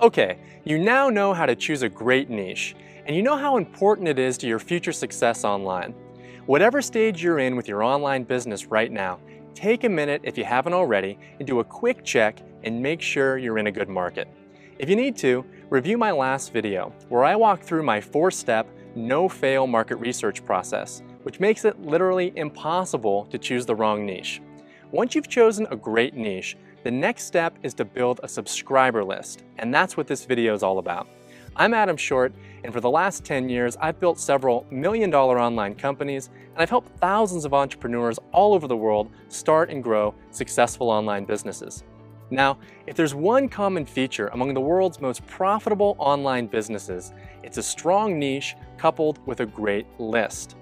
Okay, you now know how to choose a great niche, and you know how important it is to your future success online. Whatever stage you're in with your online business right now, take a minute if you haven't already and do a quick check and make sure you're in a good market. If you need to, review my last video where I walk through my 4-step no-fail market research process, which makes it literally impossible to choose the wrong niche. Once you've chosen a great niche, the next step is to build a subscriber list, and that's what this video is all about. I'm Adam Short, and for the last 10 years, I've built several million-dollar online companies, and I've helped thousands of entrepreneurs all over the world start and grow successful online businesses. Now, if there's one common feature among the world's most profitable online businesses, it's a strong niche coupled with a great list.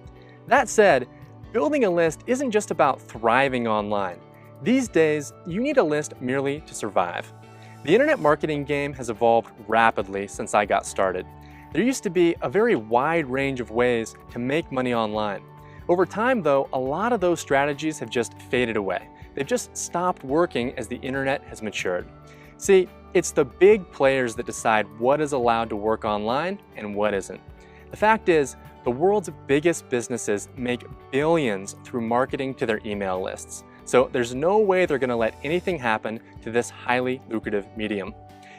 That said, building a list isn't just about thriving online. These days, you need a list merely to survive. The internet marketing game has evolved rapidly since I got started. There used to be a very wide range of ways to make money online. Over time, though, a lot of those strategies have just faded away. They've just stopped working as the internet has matured. See, it's the big players that decide what is allowed to work online and what isn't. The fact is, the world's biggest businesses make billions through marketing to their email lists. So there's no way they're going to let anything happen to this highly lucrative medium.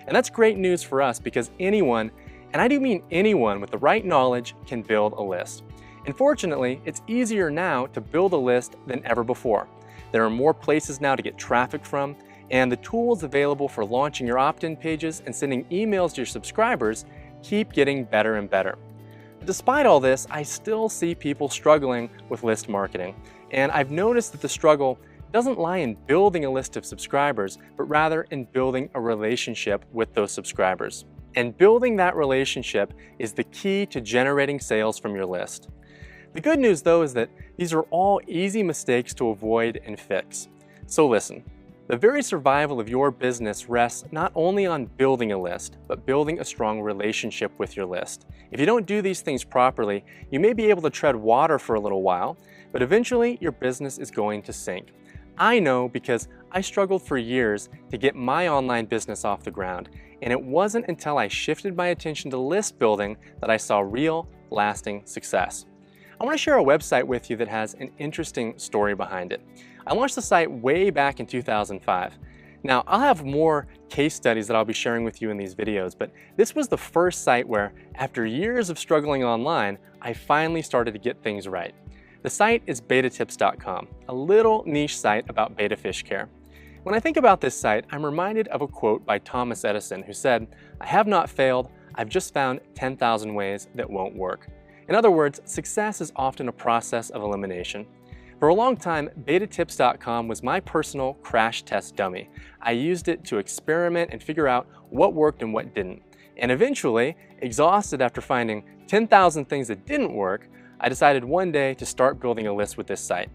And that's great news for us because anyone, and I do mean anyone with the right knowledge, can build a list. And fortunately, it's easier now to build a list than ever before. There are more places now to get traffic from, and the tools available for launching your opt-in pages and sending emails to your subscribers keep getting better and better. But despite all this, I still see people struggling with list marketing. And I've noticed that the struggle doesn't lie in building a list of subscribers, but rather in building a relationship with those subscribers. And building that relationship is the key to generating sales from your list. The good news, though, is that these are all easy mistakes to avoid and fix. So listen, the very survival of your business rests not only on building a list, but building a strong relationship with your list. If you don't do these things properly, you may be able to tread water for a little while, but eventually your business is going to sink. I know because I struggled for years to get my online business off the ground, and it wasn't until I shifted my attention to list building that I saw real, lasting success. I want to share a website with you that has an interesting story behind it. I launched the site way back in 2005. Now, I'll have more case studies that I'll be sharing with you in these videos, but this was the first site where, after years of struggling online, I finally started to get things right. The site is betatips.com, a little niche site about betta fish care. When I think about this site, I'm reminded of a quote by Thomas Edison who said, "I have not failed, I've just found 10,000 ways that won't work." In other words, success is often a process of elimination. For a long time, betatips.com was my personal crash test dummy. I used it to experiment and figure out what worked and what didn't. And eventually, exhausted after finding 10,000 things that didn't work, I decided one day to start building a list with this site.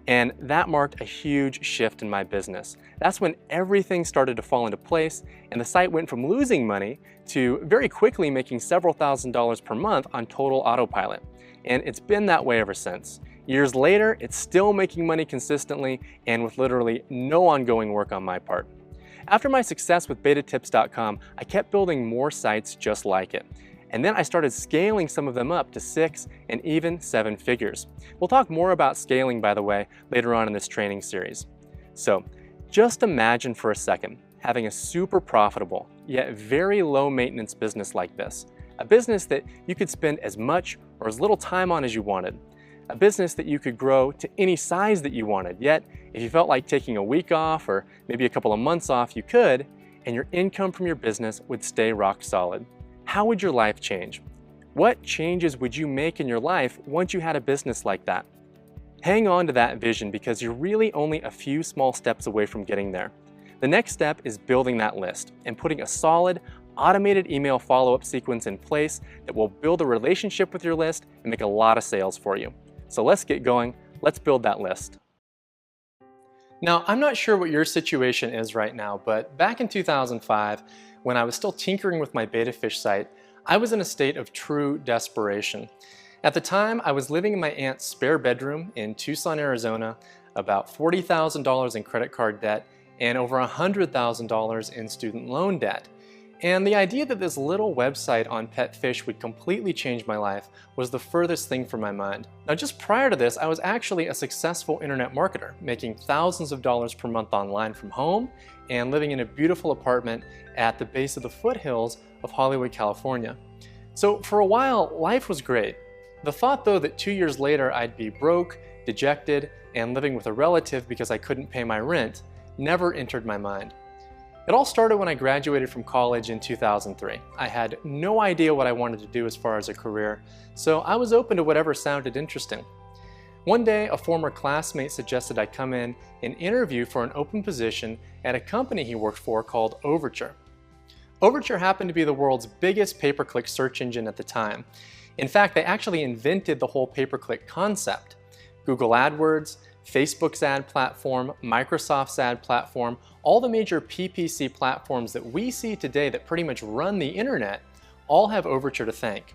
And that marked a huge shift in my business. That's when everything started to fall into place, and the site went from losing money to very quickly making several $1,000s per month on total autopilot. And it's been that way ever since. Years later, it's still making money consistently and with literally no ongoing work on my part. After my success with betatips.com, I kept building more sites just like it. And then I started scaling some of them up to 6 and even 7 figures. We'll talk more about scaling, by the way, later on in this training series. So just imagine for a second having a super profitable, yet very low maintenance business like this. A business that you could spend as much or as little time on as you wanted. A business that you could grow to any size that you wanted, yet if you felt like taking a week off or maybe a couple of months off, you could, and your income from your business would stay rock solid. How would your life change? What changes would you make in your life once you had a business like that? Hang on to that vision because you're really only a few small steps away from getting there. The next step is building that list and putting a solid, automated email follow-up sequence in place that will build a relationship with your list and make a lot of sales for you. So let's get going. Let's build that list. Now, I'm not sure what your situation is right now, but back in 2005, when I was still tinkering with my betta fish site, I was in a state of true desperation. At the time, I was living in my aunt's spare bedroom in Tucson, Arizona, about $40,000 in credit card debt, and over $100,000 in student loan debt. And the idea that this little website on pet fish would completely change my life was the furthest thing from my mind. Now, just prior to this, I was actually a successful internet marketer, making thousands of dollars per month online from home and living in a beautiful apartment at the base of the foothills of Hollywood, California. So for a while, life was great. The thought, though, that 2 years later I'd be broke, dejected, and living with a relative because I couldn't pay my rent never entered my mind. It all started when I graduated from college in 2003. I had no idea what I wanted to do as far as a career, so I was open to whatever sounded interesting. One day, a former classmate suggested I come in and interview for an open position at a company he worked for called Overture. Overture happened to be the world's biggest pay-per-click search engine at the time. In fact, they actually invented the whole pay-per-click concept. Google AdWords, Facebook's ad platform, Microsoft's ad platform, all the major PPC platforms that we see today that pretty much run the internet all have Overture to thank.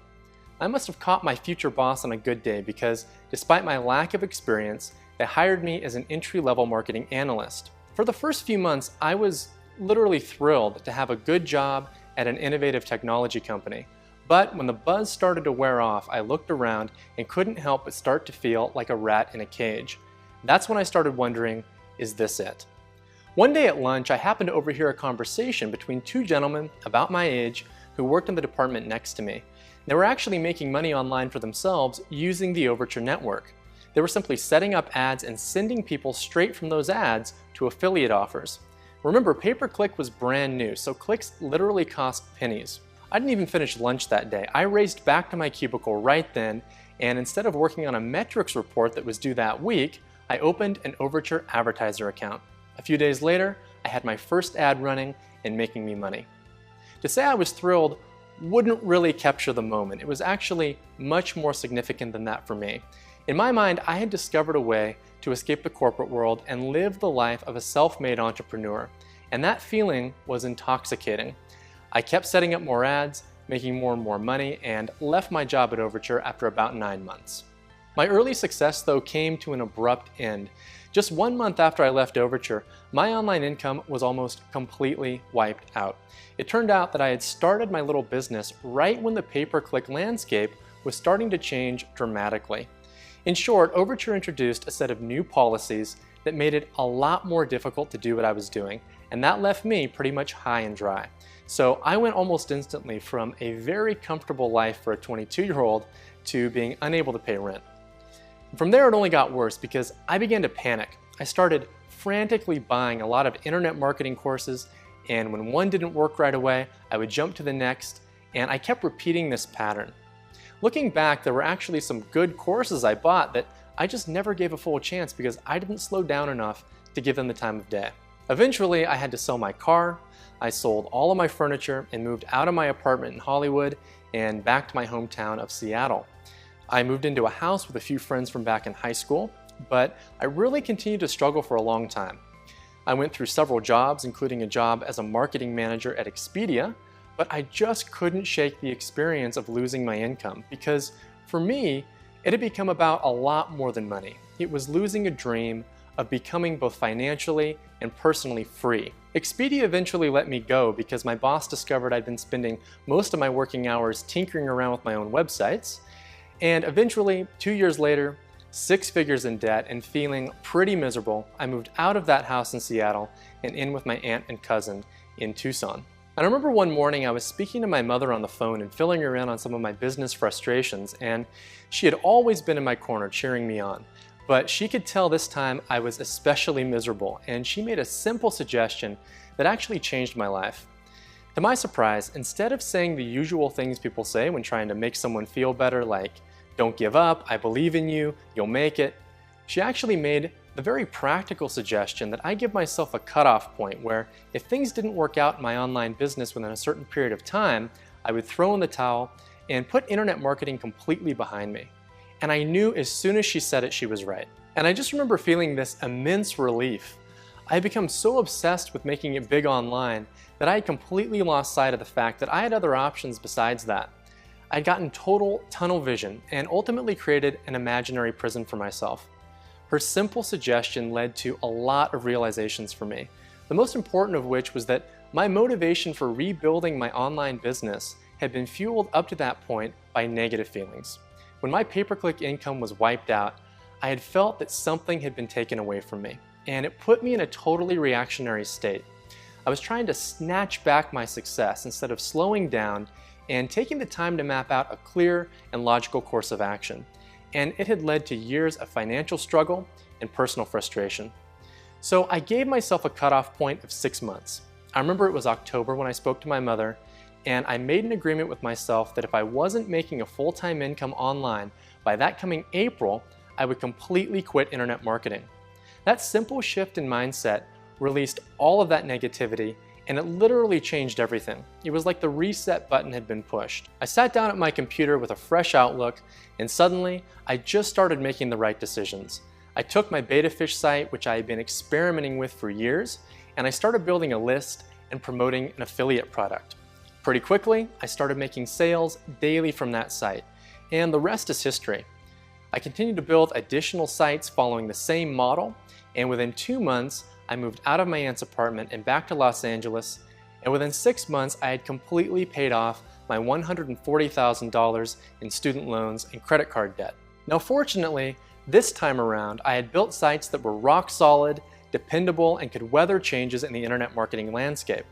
I must have caught my future boss on a good day because despite my lack of experience, they hired me as an entry-level marketing analyst. For the first few months, I was literally thrilled to have a good job at an innovative technology company. But when the buzz started to wear off, I looked around and couldn't help but start to feel like a rat in a cage. That's when I started wondering, is this it? One day at lunch, I happened to overhear a conversation between two gentlemen about my age who worked in the department next to me. They were actually making money online for themselves using the Overture network. They were simply setting up ads and sending people straight from those ads to affiliate offers. Remember, pay-per-click was brand new, so clicks literally cost pennies. I didn't even finish lunch that day. I raced back to my cubicle right then, and instead of working on a metrics report that was due that week, I opened an Overture advertiser account. A few days later, I had my first ad running and making me money. To say I was thrilled wouldn't really capture the moment. It was actually much more significant than that for me. In my mind, I had discovered a way to escape the corporate world and live the life of a self-made entrepreneur, and that feeling was intoxicating. I kept setting up more ads, making more and more money, and left my job at Overture after about 9 months. My early success, though, came to an abrupt end. Just 1 month after I left Overture, my online income was almost completely wiped out. It turned out that I had started my little business right when the pay-per-click landscape was starting to change dramatically. In short, Overture introduced a set of new policies that made it a lot more difficult to do what I was doing, and that left me pretty much high and dry. So I went almost instantly from a very comfortable life for a 22-year-old to being unable to pay rent. From there, it only got worse because I began to panic. I started frantically buying a lot of internet marketing courses, and when one didn't work right away, I would jump to the next, and I kept repeating this pattern. Looking back, there were actually some good courses I bought that I just never gave a full chance because I didn't slow down enough to give them the time of day. Eventually, I had to sell my car, I sold all of my furniture, and moved out of my apartment in Hollywood and back to my hometown of Seattle. I moved into a house with a few friends from back in high school, but I really continued to struggle for a long time. I went through several jobs, including a job as a marketing manager at Expedia, but I just couldn't shake the experience of losing my income because, for me, it had become about a lot more than money. It was losing a dream of becoming both financially and personally free. Expedia eventually let me go because my boss discovered I'd been spending most of my working hours tinkering around with my own websites, and eventually, 2 years later, 6 figures in debt and feeling pretty miserable, I moved out of that house in Seattle and in with my aunt and cousin in Tucson. And I remember one morning I was speaking to my mother on the phone and filling her in on some of my business frustrations, and she had always been in my corner cheering me on. But she could tell this time I was especially miserable, and she made a simple suggestion that actually changed my life. To my surprise, instead of saying the usual things people say when trying to make someone feel better, like, "Don't give up, I believe in you, you'll make it," she actually made the very practical suggestion that I give myself a cutoff point where if things didn't work out in my online business within a certain period of time, I would throw in the towel and put internet marketing completely behind me. And I knew as soon as she said it, she was right. And I just remember feeling this immense relief. I had become so obsessed with making it big online that I had completely lost sight of the fact that I had other options besides that. I'd gotten total tunnel vision and ultimately created an imaginary prison for myself. Her simple suggestion led to a lot of realizations for me, the most important of which was that My motivation for rebuilding my online business had been fueled up to that point by negative feelings. When my pay-per-click income was wiped out, I had felt that something had been taken away from me, and it put me in a totally reactionary state. I was trying to snatch back my success instead of slowing down and taking the time to map out a clear and logical course of action. And it had led to years of financial struggle and personal frustration. So I gave myself a cutoff point of 6 months. I remember it was October when I spoke to my mother, and I made an agreement with myself that if I wasn't making a full-time income online by that coming April, I would completely quit internet marketing. That simple shift in mindset released all of that negativity, and it literally changed everything. It was like the reset button had been pushed. I sat down at my computer with a fresh outlook, and suddenly I just started making the right decisions. I took my beta fish site, which I had been experimenting with for years, and I started building a list and promoting an affiliate product. Pretty quickly, I started making sales daily from that site, and the rest is history. I continued to build additional sites following the same model, and within 2 months, I moved out of my aunt's apartment and back to Los Angeles, and within 6 months, I had completely paid off my $140,000 in student loans and credit card debt. Now, fortunately, this time around, I had built sites that were rock solid, dependable, and could weather changes in the internet marketing landscape.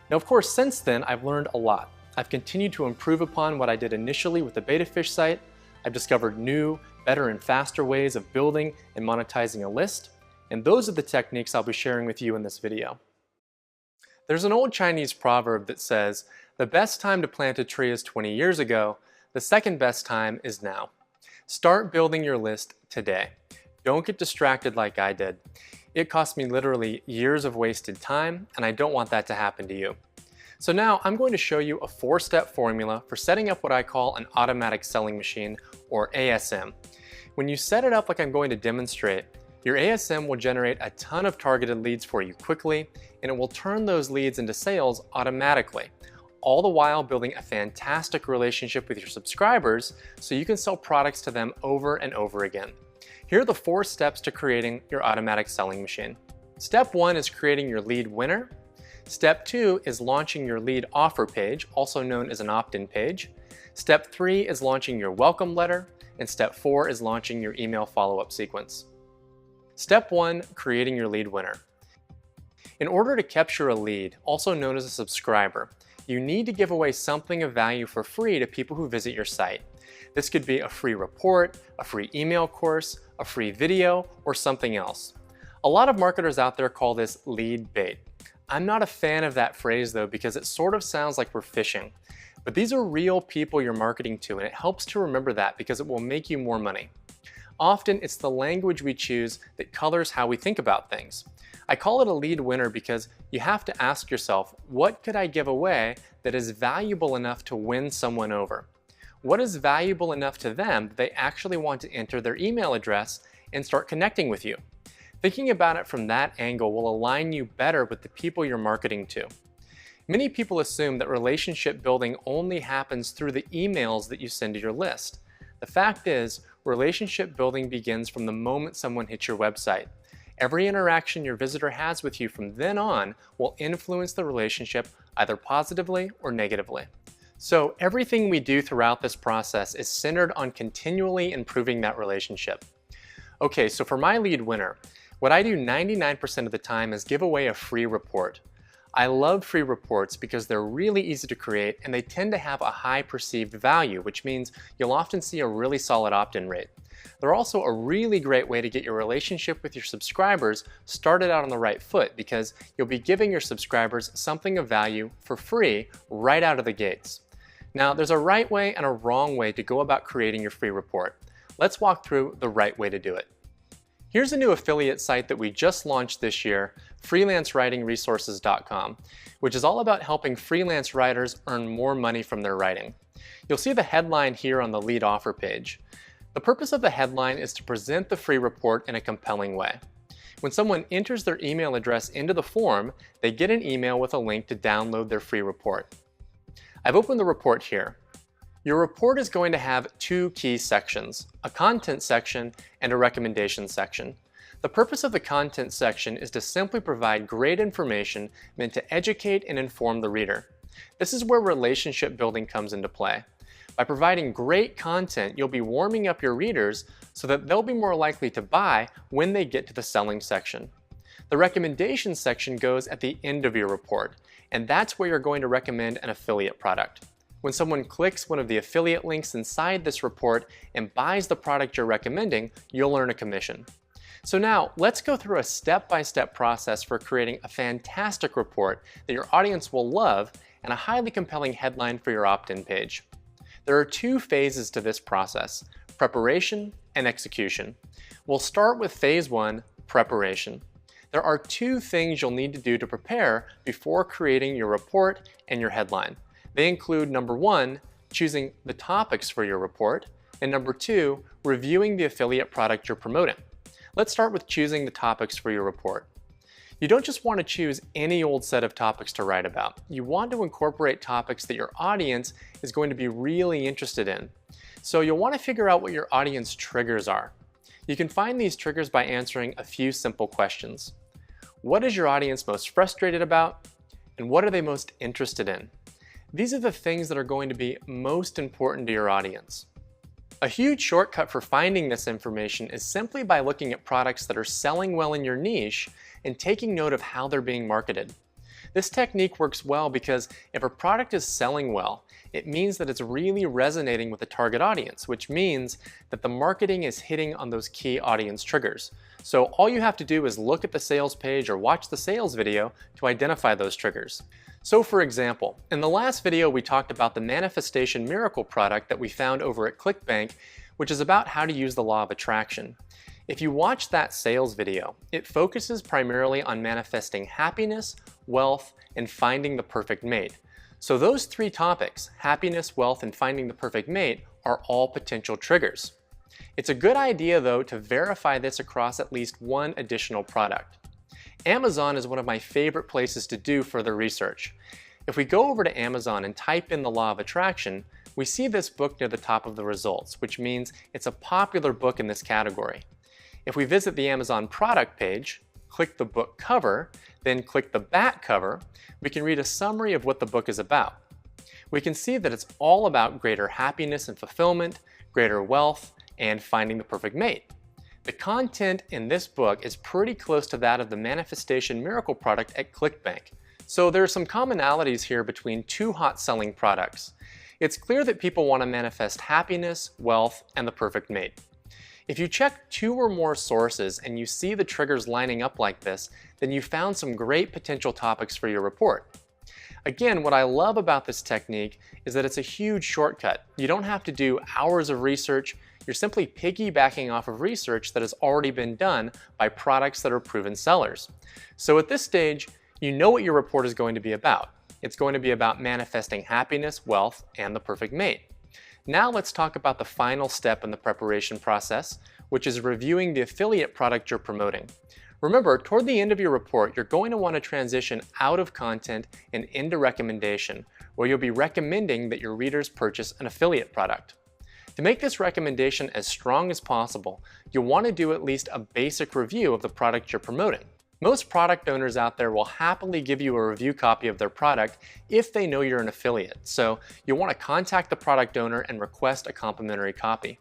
Now, of course, since then, I've learned a lot. I've continued to improve upon what I did initially with the beta fish site. I've discovered new, better, and faster ways of building and monetizing a list. And those are the techniques I'll be sharing with you in this video. There's an old Chinese proverb that says, "The best time to plant a tree is 20 years ago. The second best time is now." Start building your list today. Don't get distracted like I did. It cost me literally years of wasted time, and I don't want that to happen to you. So now I'm going to show you a 4-step formula for setting up what I call an automatic selling machine, or ASM. When you set it up like I'm going to demonstrate, your ASM will generate a ton of targeted leads for you quickly, and it will turn those leads into sales automatically, all the while building a fantastic relationship with your subscribers so you can sell products to them over and over again. Here are the 4 steps to creating your automatic selling machine. Step 1 is creating your lead winner. Step 2 is launching your lead offer page, also known as an opt-in page. Step 3 is launching your welcome letter, and step 4 is launching your email follow-up sequence. Step 1, creating your lead winner. In order to capture a lead, also known as a subscriber, you need to give away something of value for free to people who visit your site. This could be a free report, a free email course, a free video, or something else. A lot of marketers out there call this lead bait. I'm not a fan of that phrase though, because it sort of sounds like we're fishing. But these are real people you're marketing to, and it helps to remember that because it will make you more money. Often it's the language we choose that colors how we think about things. I call it a lead winner because you have to ask yourself, what could I give away that is valuable enough to win someone over? What is valuable enough to them that they actually want to enter their email address and start connecting with you? Thinking about it from that angle will align you better with the people you're marketing to. Many people assume that relationship building only happens through the emails that you send to your list. The fact is, relationship building begins from the moment someone hits your website. Every interaction your visitor has with you from then on will influence the relationship either positively or negatively. So everything we do throughout this process is centered on continually improving that relationship. Okay, so for my lead winner, what I do 99% of the time is give away a free report. I love free reports because they're really easy to create and they tend to have a high perceived value, which means you'll often see a really solid opt-in rate. They're also a really great way to get your relationship with your subscribers started out on the right foot because you'll be giving your subscribers something of value for free right out of the gates. Now, there's a right way and a wrong way to go about creating your free report. Let's walk through the right way to do it. Here's a new affiliate site that we just launched this year, freelancewritingresources.com, which is all about helping freelance writers earn more money from their writing. You'll see the headline here on the lead offer page. The purpose of the headline is to present the free report in a compelling way. When someone enters their email address into the form, they get an email with a link to download their free report. I've opened the report here. Your report is going to have 2 key sections, a content section and a recommendation section. The purpose of the content section is to simply provide great information meant to educate and inform the reader. This is where relationship building comes into play. By providing great content, you'll be warming up your readers so that they'll be more likely to buy when they get to the selling section. The recommendation section goes at the end of your report, and that's where you're going to recommend an affiliate product. When someone clicks one of the affiliate links inside this report and buys the product you're recommending, you'll earn a commission. So now, let's go through a step-by-step process for creating a fantastic report that your audience will love and a highly compelling headline for your opt-in page. There are two phases to this process: preparation and execution. We'll start with phase 1, preparation. There are two things you'll need to do to prepare before creating your report and your headline. They include number 1, choosing the topics for your report, and number 2, reviewing the affiliate product you're promoting. Let's start with choosing the topics for your report. You don't just want to choose any old set of topics to write about. You want to incorporate topics that your audience is going to be really interested in. So you'll want to figure out what your audience triggers are. You can find these triggers by answering a few simple questions. What is your audience most frustrated about? And what are they most interested in? These are the things that are going to be most important to your audience. A huge shortcut for finding this information is simply by looking at products that are selling well in your niche and taking note of how they're being marketed. This technique works well because if a product is selling well, it means that it's really resonating with the target audience, which means that the marketing is hitting on those key audience triggers. So all you have to do is look at the sales page or watch the sales video to identify those triggers. So for example, in the last video we talked about the Manifestation Miracle product that we found over at ClickBank, which is about how to use the law of attraction. If you watch that sales video, it focuses primarily on manifesting happiness, wealth, and finding the perfect mate. So those three topics, happiness, wealth, and finding the perfect mate, are all potential triggers. It's a good idea though to verify this across at least one additional product. Amazon is one of my favorite places to do further research. If we go over to Amazon and type in the law of attraction, we see this book near the top of the results, which means it's a popular book in this category. If we visit the Amazon product page, click the book cover, then click the back cover, we can read a summary of what the book is about. We can see that it's all about greater happiness and fulfillment, greater wealth, and finding the perfect mate. The content in this book is pretty close to that of the Manifestation Miracle product at ClickBank. So there are some commonalities here between two hot-selling products. It's clear that people want to manifest happiness, wealth, and the perfect mate. If you check two or more sources and you see the triggers lining up like this, then you found some great potential topics for your report. Again, what I love about this technique is that it's a huge shortcut. You don't have to do hours of research. You're simply piggybacking off of research that has already been done by products that are proven sellers. So at this stage, you know what your report is going to be about. It's going to be about manifesting happiness, wealth, and the perfect mate. Now let's talk about the final step in the preparation process, which is reviewing the affiliate product you're promoting. Remember, toward the end of your report, you're going to want to transition out of content and into recommendation, where you'll be recommending that your readers purchase an affiliate product. To make this recommendation as strong as possible, you'll want to do at least a basic review of the product you're promoting. Most product owners out there will happily give you a review copy of their product if they know you're an affiliate, so you'll want to contact the product owner and request a complimentary copy.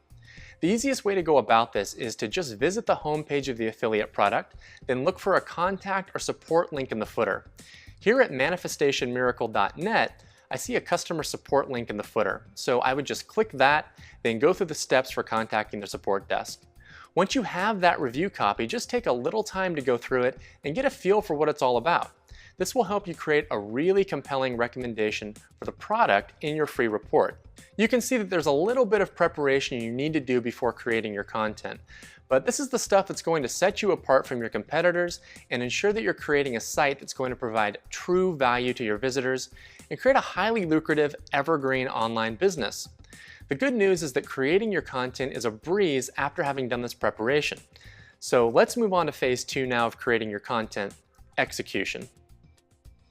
The easiest way to go about this is to just visit the homepage of the affiliate product, then look for a contact or support link in the footer. Here at manifestationmiracle.net, I see a customer support link in the footer, so I would just click that, then go through the steps for contacting the support desk. Once you have that review copy, just take a little time to go through it and get a feel for what it's all about. This will help you create a really compelling recommendation for the product in your free report. You can see that there's a little bit of preparation you need to do before creating your content, but this is the stuff that's going to set you apart from your competitors and ensure that you're creating a site that's going to provide true value to your visitors and create a highly lucrative, evergreen online business. The good news is that creating your content is a breeze after having done this preparation. So let's move on to phase 2 now of creating your content, execution.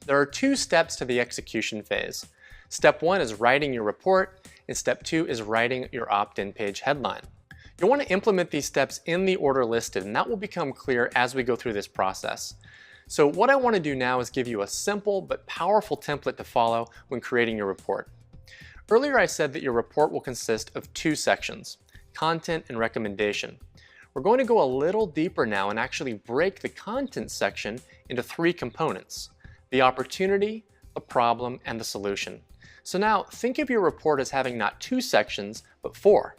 There are 2 steps to the execution phase. Step 1 is writing your report, and step 2 is writing your opt-in page headline. You'll want to implement these steps in the order listed, and that will become clear as we go through this process. So what I want to do now is give you a simple but powerful template to follow when creating your report. Earlier I said that your report will consist of two sections, content and recommendation. We're going to go a little deeper now and actually break the content section into three components: the opportunity, the problem, and the solution. So now think of your report as having not two sections, but four: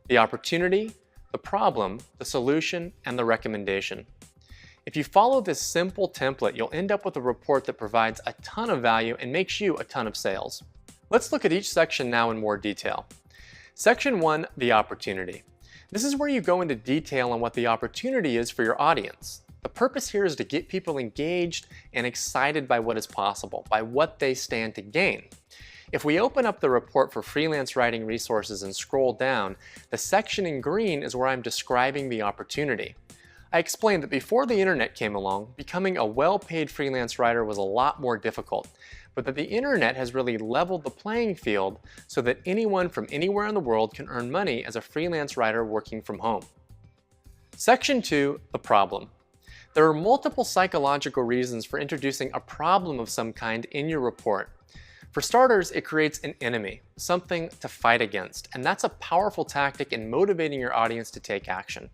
the opportunity, the problem, the solution, and the recommendation. If you follow this simple template, you'll end up with a report that provides a ton of value and makes you a ton of sales. Let's look at each section now in more detail. Section 1, the opportunity. This is where you go into detail on what the opportunity is for your audience. The purpose here is to get people engaged and excited by what is possible, by what they stand to gain. If we open up the report for freelance writing resources and scroll down, the section in green is where I'm describing the opportunity. I explained that before the internet came along, becoming a well-paid freelance writer was a lot more difficult, but that the internet has really leveled the playing field so that anyone from anywhere in the world can earn money as a freelance writer working from home. Section 2, the problem. There are multiple psychological reasons for introducing a problem of some kind in your report. For starters, it creates an enemy, something to fight against, and that's a powerful tactic in motivating your audience to take action.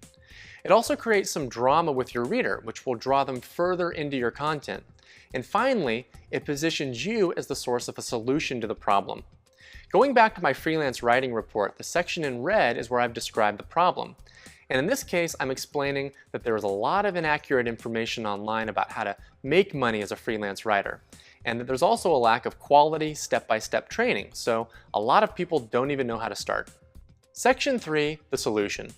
It also creates some drama with your reader, which will draw them further into your content. And finally, it positions you as the source of a solution to the problem. Going back to my freelance writing report, the section in red is where I've described the problem. And in this case, I'm explaining that there is a lot of inaccurate information online about how to make money as a freelance writer, and that there's also a lack of quality step-by-step training, so a lot of people don't even know how to start. Section 3, the solution.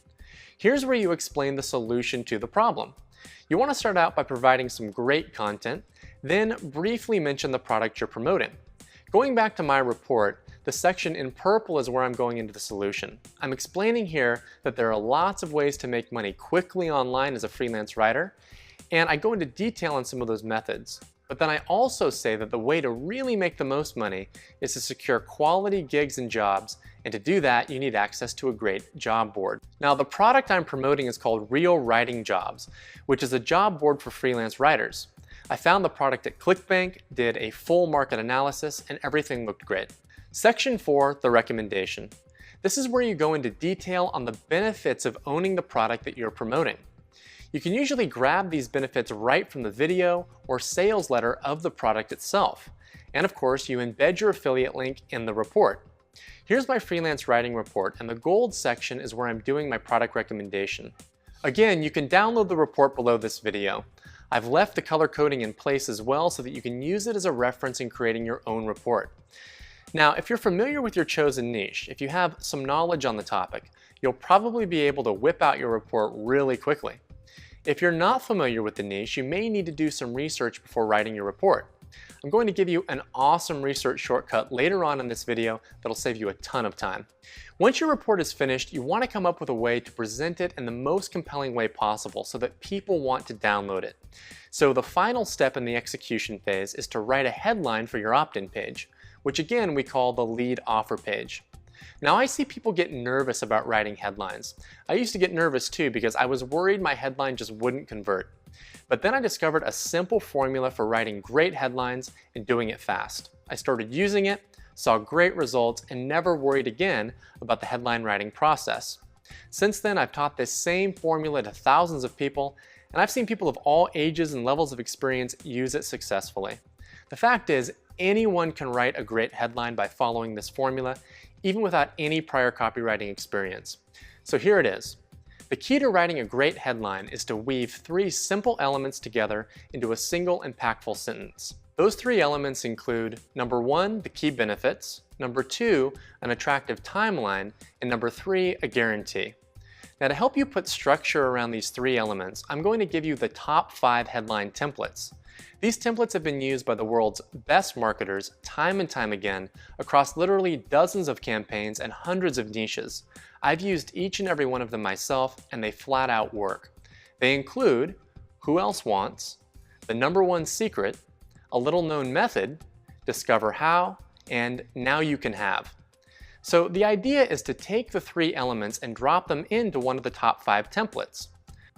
Here's where you explain the solution to the problem. You want to start out by providing some great content, then briefly mention the product you're promoting. Going back to my report, the section in purple is where I'm going into the solution. I'm explaining here that there are lots of ways to make money quickly online as a freelance writer, and I go into detail on some of those methods. But then I also say that the way to really make the most money is to secure quality gigs and jobs, and to do that, you need access to a great job board. Now, the product I'm promoting is called Real Writing Jobs, which is a job board for freelance writers. I found the product at ClickBank, did a full market analysis, and everything looked great. Section 4, the recommendation. This is where you go into detail on the benefits of owning the product that you're promoting. You can usually grab these benefits right from the video or sales letter of the product itself. And of course, you embed your affiliate link in the report. Here's my freelance writing report, and the gold section is where I'm doing my product recommendation. Again, you can download the report below this video. I've left the color coding in place as well so that you can use it as a reference in creating your own report. Now, if you're familiar with your chosen niche, if you have some knowledge on the topic, you'll probably be able to whip out your report really quickly. If you're not familiar with the niche, you may need to do some research before writing your report. I'm going to give you an awesome research shortcut later on in this video that'll save you a ton of time. Once your report is finished, you want to come up with a way to present it in the most compelling way possible so that people want to download it. So the final step in the execution phase is to write a headline for your opt-in page, which again we call the lead offer page. Now, I see people get nervous about writing headlines. I used to get nervous too because I was worried my headline just wouldn't convert. But then I discovered a simple formula for writing great headlines and doing it fast. I started using it, saw great results, and never worried again about the headline writing process. Since then, I've taught this same formula to thousands of people, and I've seen people of all ages and levels of experience use it successfully. The fact is, anyone can write a great headline by following this formula, even without any prior copywriting experience. So here it is. The key to writing a great headline is to weave three simple elements together into a single impactful sentence. Those three elements include number 1, the key benefits, number 2, an attractive timeline, and number 3, a guarantee. Now, to help you put structure around these three elements, I'm going to give you the top 5 headline templates. These templates have been used by the world's best marketers time and time again across literally dozens of campaigns and hundreds of niches. I've used each and every one of them myself, and they flat out work. They include who else wants, the number 1 secret, a little known method, discover how, and now you can have. So the idea is to take the 3 elements and drop them into one of the top 5 templates.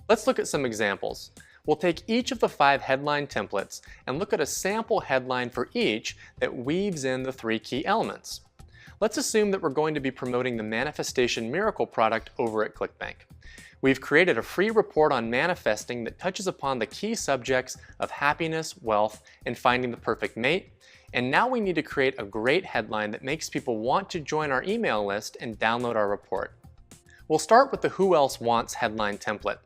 Let's look at some examples. We'll take each of the 5 headline templates and look at a sample headline for each that weaves in the 3 key elements. Let's assume that we're going to be promoting the Manifestation Miracle product over at ClickBank. We've created a free report on manifesting that touches upon the key subjects of happiness, wealth, and finding the perfect mate. And now we need to create a great headline that makes people want to join our email list and download our report. We'll start with the Who Else Wants headline template.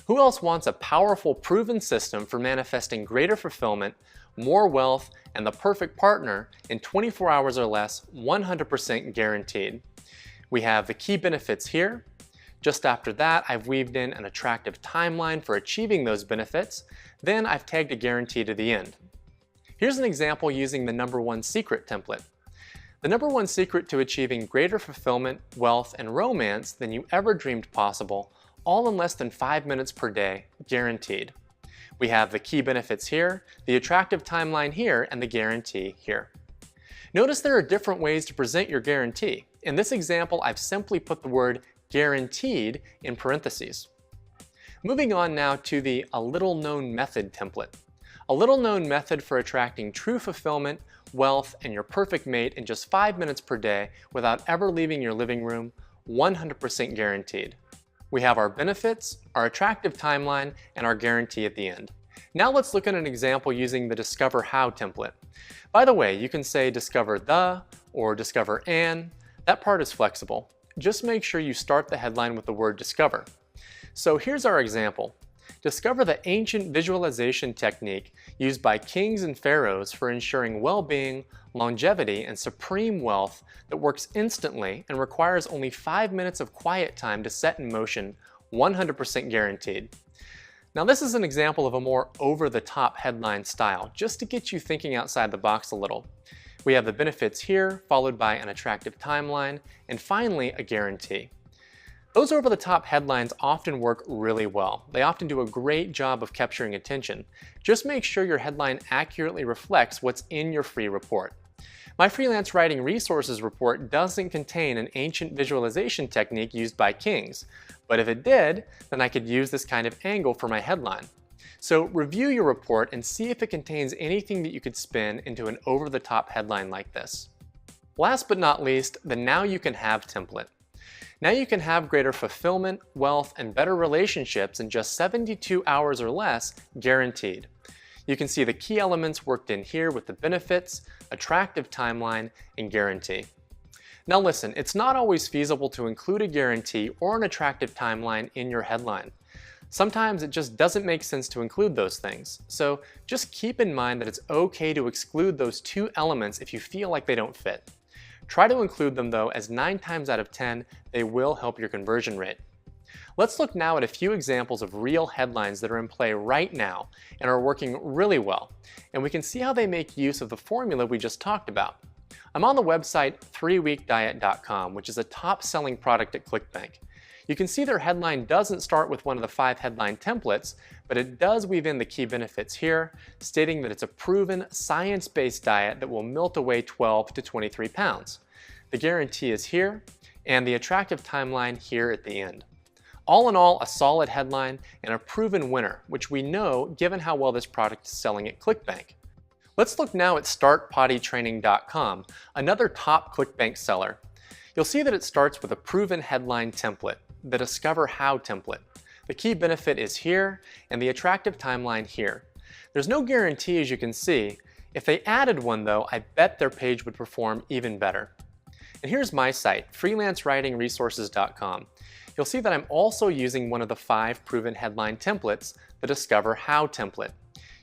Who else wants a powerful, proven system for manifesting greater fulfillment, more wealth, and the perfect partner in 24 hours or less, 100% guaranteed? We have the key benefits here. Just after that, I've weaved in an attractive timeline for achieving those benefits. Then I've tagged a guarantee to the end. Here's an example using the number 1 secret template. The number 1 secret to achieving greater fulfillment, wealth, and romance than you ever dreamed possible, all in less than 5 minutes per day, guaranteed. We have the key benefits here, the attractive timeline here, and the guarantee here. Notice there are different ways to present your guarantee. In this example, I've simply put the word guaranteed in parentheses. Moving on now to the A Little Known Method template. A little known method for attracting true fulfillment, wealth, and your perfect mate in just 5 minutes per day without ever leaving your living room, 100% guaranteed. We have our benefits, our attractive timeline, and our guarantee at the end. Now let's look at an example using the Discover How template. By the way, you can say discover the or discover an. That part is flexible. Just make sure you start the headline with the word discover. So here's our example. Discover the ancient visualization technique used by kings and pharaohs for ensuring well-being, longevity, and supreme wealth that works instantly and requires only 5 minutes of quiet time to set in motion, 100% guaranteed. Now this is an example of a more over-the-top headline style, just to get you thinking outside the box a little. We have the benefits here, followed by an attractive timeline, and finally a guarantee. Those over-the-top headlines often work really well. They often do a great job of capturing attention. Just make sure your headline accurately reflects what's in your free report. My freelance writing resources report doesn't contain an ancient visualization technique used by kings, but if it did, then I could use this kind of angle for my headline. So review your report and see if it contains anything that you could spin into an over-the-top headline like this. Last but not least, the Now You Can Have template. Now you can have greater fulfillment, wealth, and better relationships in just 72 hours or less, guaranteed. You can see the key elements worked in here with the benefits, attractive timeline, and guarantee. Now listen, it's not always feasible to include a guarantee or an attractive timeline in your headline. Sometimes it just doesn't make sense to include those things. So just keep in mind that it's okay to exclude those 2 elements if you feel like they don't fit. Try to include them though, as 9 times out of 10, they will help your conversion rate. Let's look now at a few examples of real headlines that are in play right now and are working really well, and we can see how they make use of the formula we just talked about. I'm on the website 3weekdiet.com, which is a top-selling product at ClickBank. You can see their headline doesn't start with one of the 5 headline templates, but it does weave in the key benefits here, stating that it's a proven, science-based diet that will melt away 12 to 23 pounds. The guarantee is here, and the attractive timeline here at the end. All in all, a solid headline and a proven winner, which we know given how well this product is selling at ClickBank. Let's look now at StartPottyTraining.com, another top ClickBank seller. You'll see that it starts with a proven headline template, the Discover How template. The key benefit is here, and the attractive timeline here. There's no guarantee, as you can see. If they added one though, I bet their page would perform even better. And here's my site, freelancewritingresources.com. You'll see that I'm also using one of the 5 proven headline templates, the Discover How template.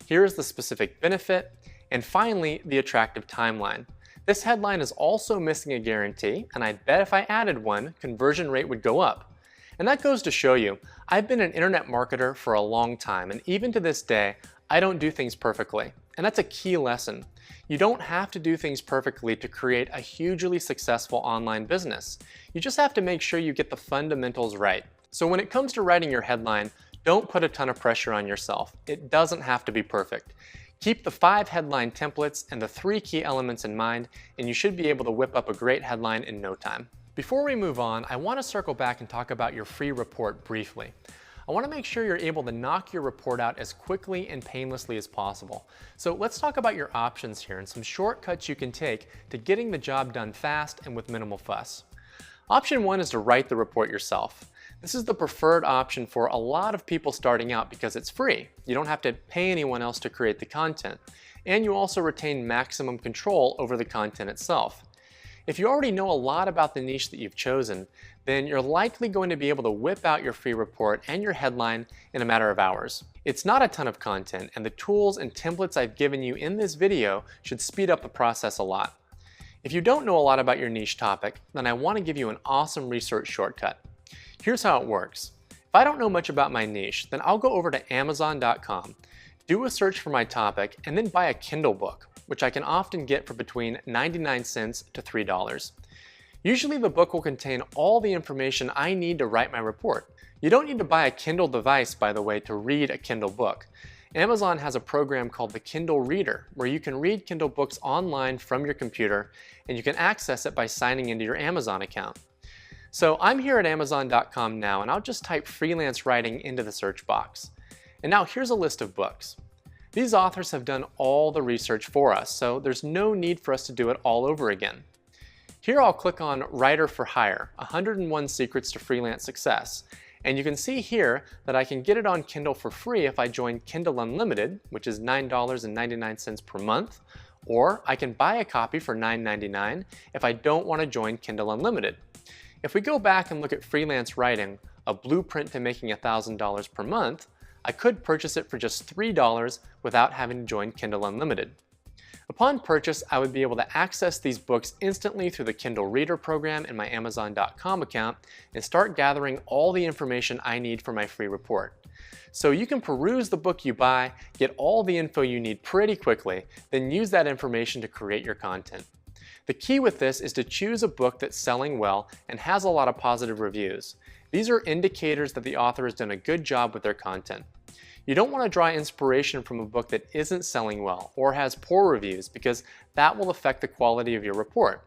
Here's the specific benefit, and finally, the attractive timeline. This headline is also missing a guarantee, and I bet if I added one, conversion rate would go up. And that goes to show you, I've been an internet marketer for a long time, and even to this day, I don't do things perfectly. And that's a key lesson. You don't have to do things perfectly to create a hugely successful online business. You just have to make sure you get the fundamentals right. So when it comes to writing your headline, don't put a ton of pressure on yourself. It doesn't have to be perfect. Keep the 5 headline templates and the 3 key elements in mind, and you should be able to whip up a great headline in no time. Before we move on, I want to circle back and talk about your free report briefly. I want to make sure you're able to knock your report out as quickly and painlessly as possible. So let's talk about your options here and some shortcuts you can take to getting the job done fast and with minimal fuss. Option 1 is to write the report yourself. This is the preferred option for a lot of people starting out because it's free. You don't have to pay anyone else to create the content, and you also retain maximum control over the content itself. If you already know a lot about the niche that you've chosen, then you're likely going to be able to whip out your free report and your headline in a matter of hours. It's not a ton of content, and the tools and templates I've given you in this video should speed up the process a lot. If you don't know a lot about your niche topic, then I want to give you an awesome research shortcut. Here's how it works. If I don't know much about my niche, then I'll go over to Amazon.com, do a search for my topic, and then buy a Kindle book, which I can often get for between 99 cents to $3. Usually the book will contain all the information I need to write my report. You don't need to buy a Kindle device, by the way, to read a Kindle book. Amazon has a program called the Kindle Reader, where you can read Kindle books online from your computer, and you can access it by signing into your Amazon account. So I'm here at Amazon.com now, and I'll just type freelance writing into the search box. And now here's a list of books. These authors have done all the research for us, so there's no need for us to do it all over again. Here I'll click on Writer for Hire, 101 Secrets to Freelance Success. And you can see here that I can get it on Kindle for free if I join Kindle Unlimited, which is $9.99 per month, or I can buy a copy for $9.99 if I don't want to join Kindle Unlimited. If we go back and look at freelance writing, a blueprint to making $1,000 per month, I could purchase it for just $3 without having to join Kindle Unlimited. Upon purchase, I would be able to access these books instantly through the Kindle Reader program in my Amazon.com account and start gathering all the information I need for my free report. So you can peruse the book you buy, get all the info you need pretty quickly, then use that information to create your content. The key with this is to choose a book that's selling well and has a lot of positive reviews. These are indicators that the author has done a good job with their content. You don't want to draw inspiration from a book that isn't selling well or has poor reviews, because that will affect the quality of your report.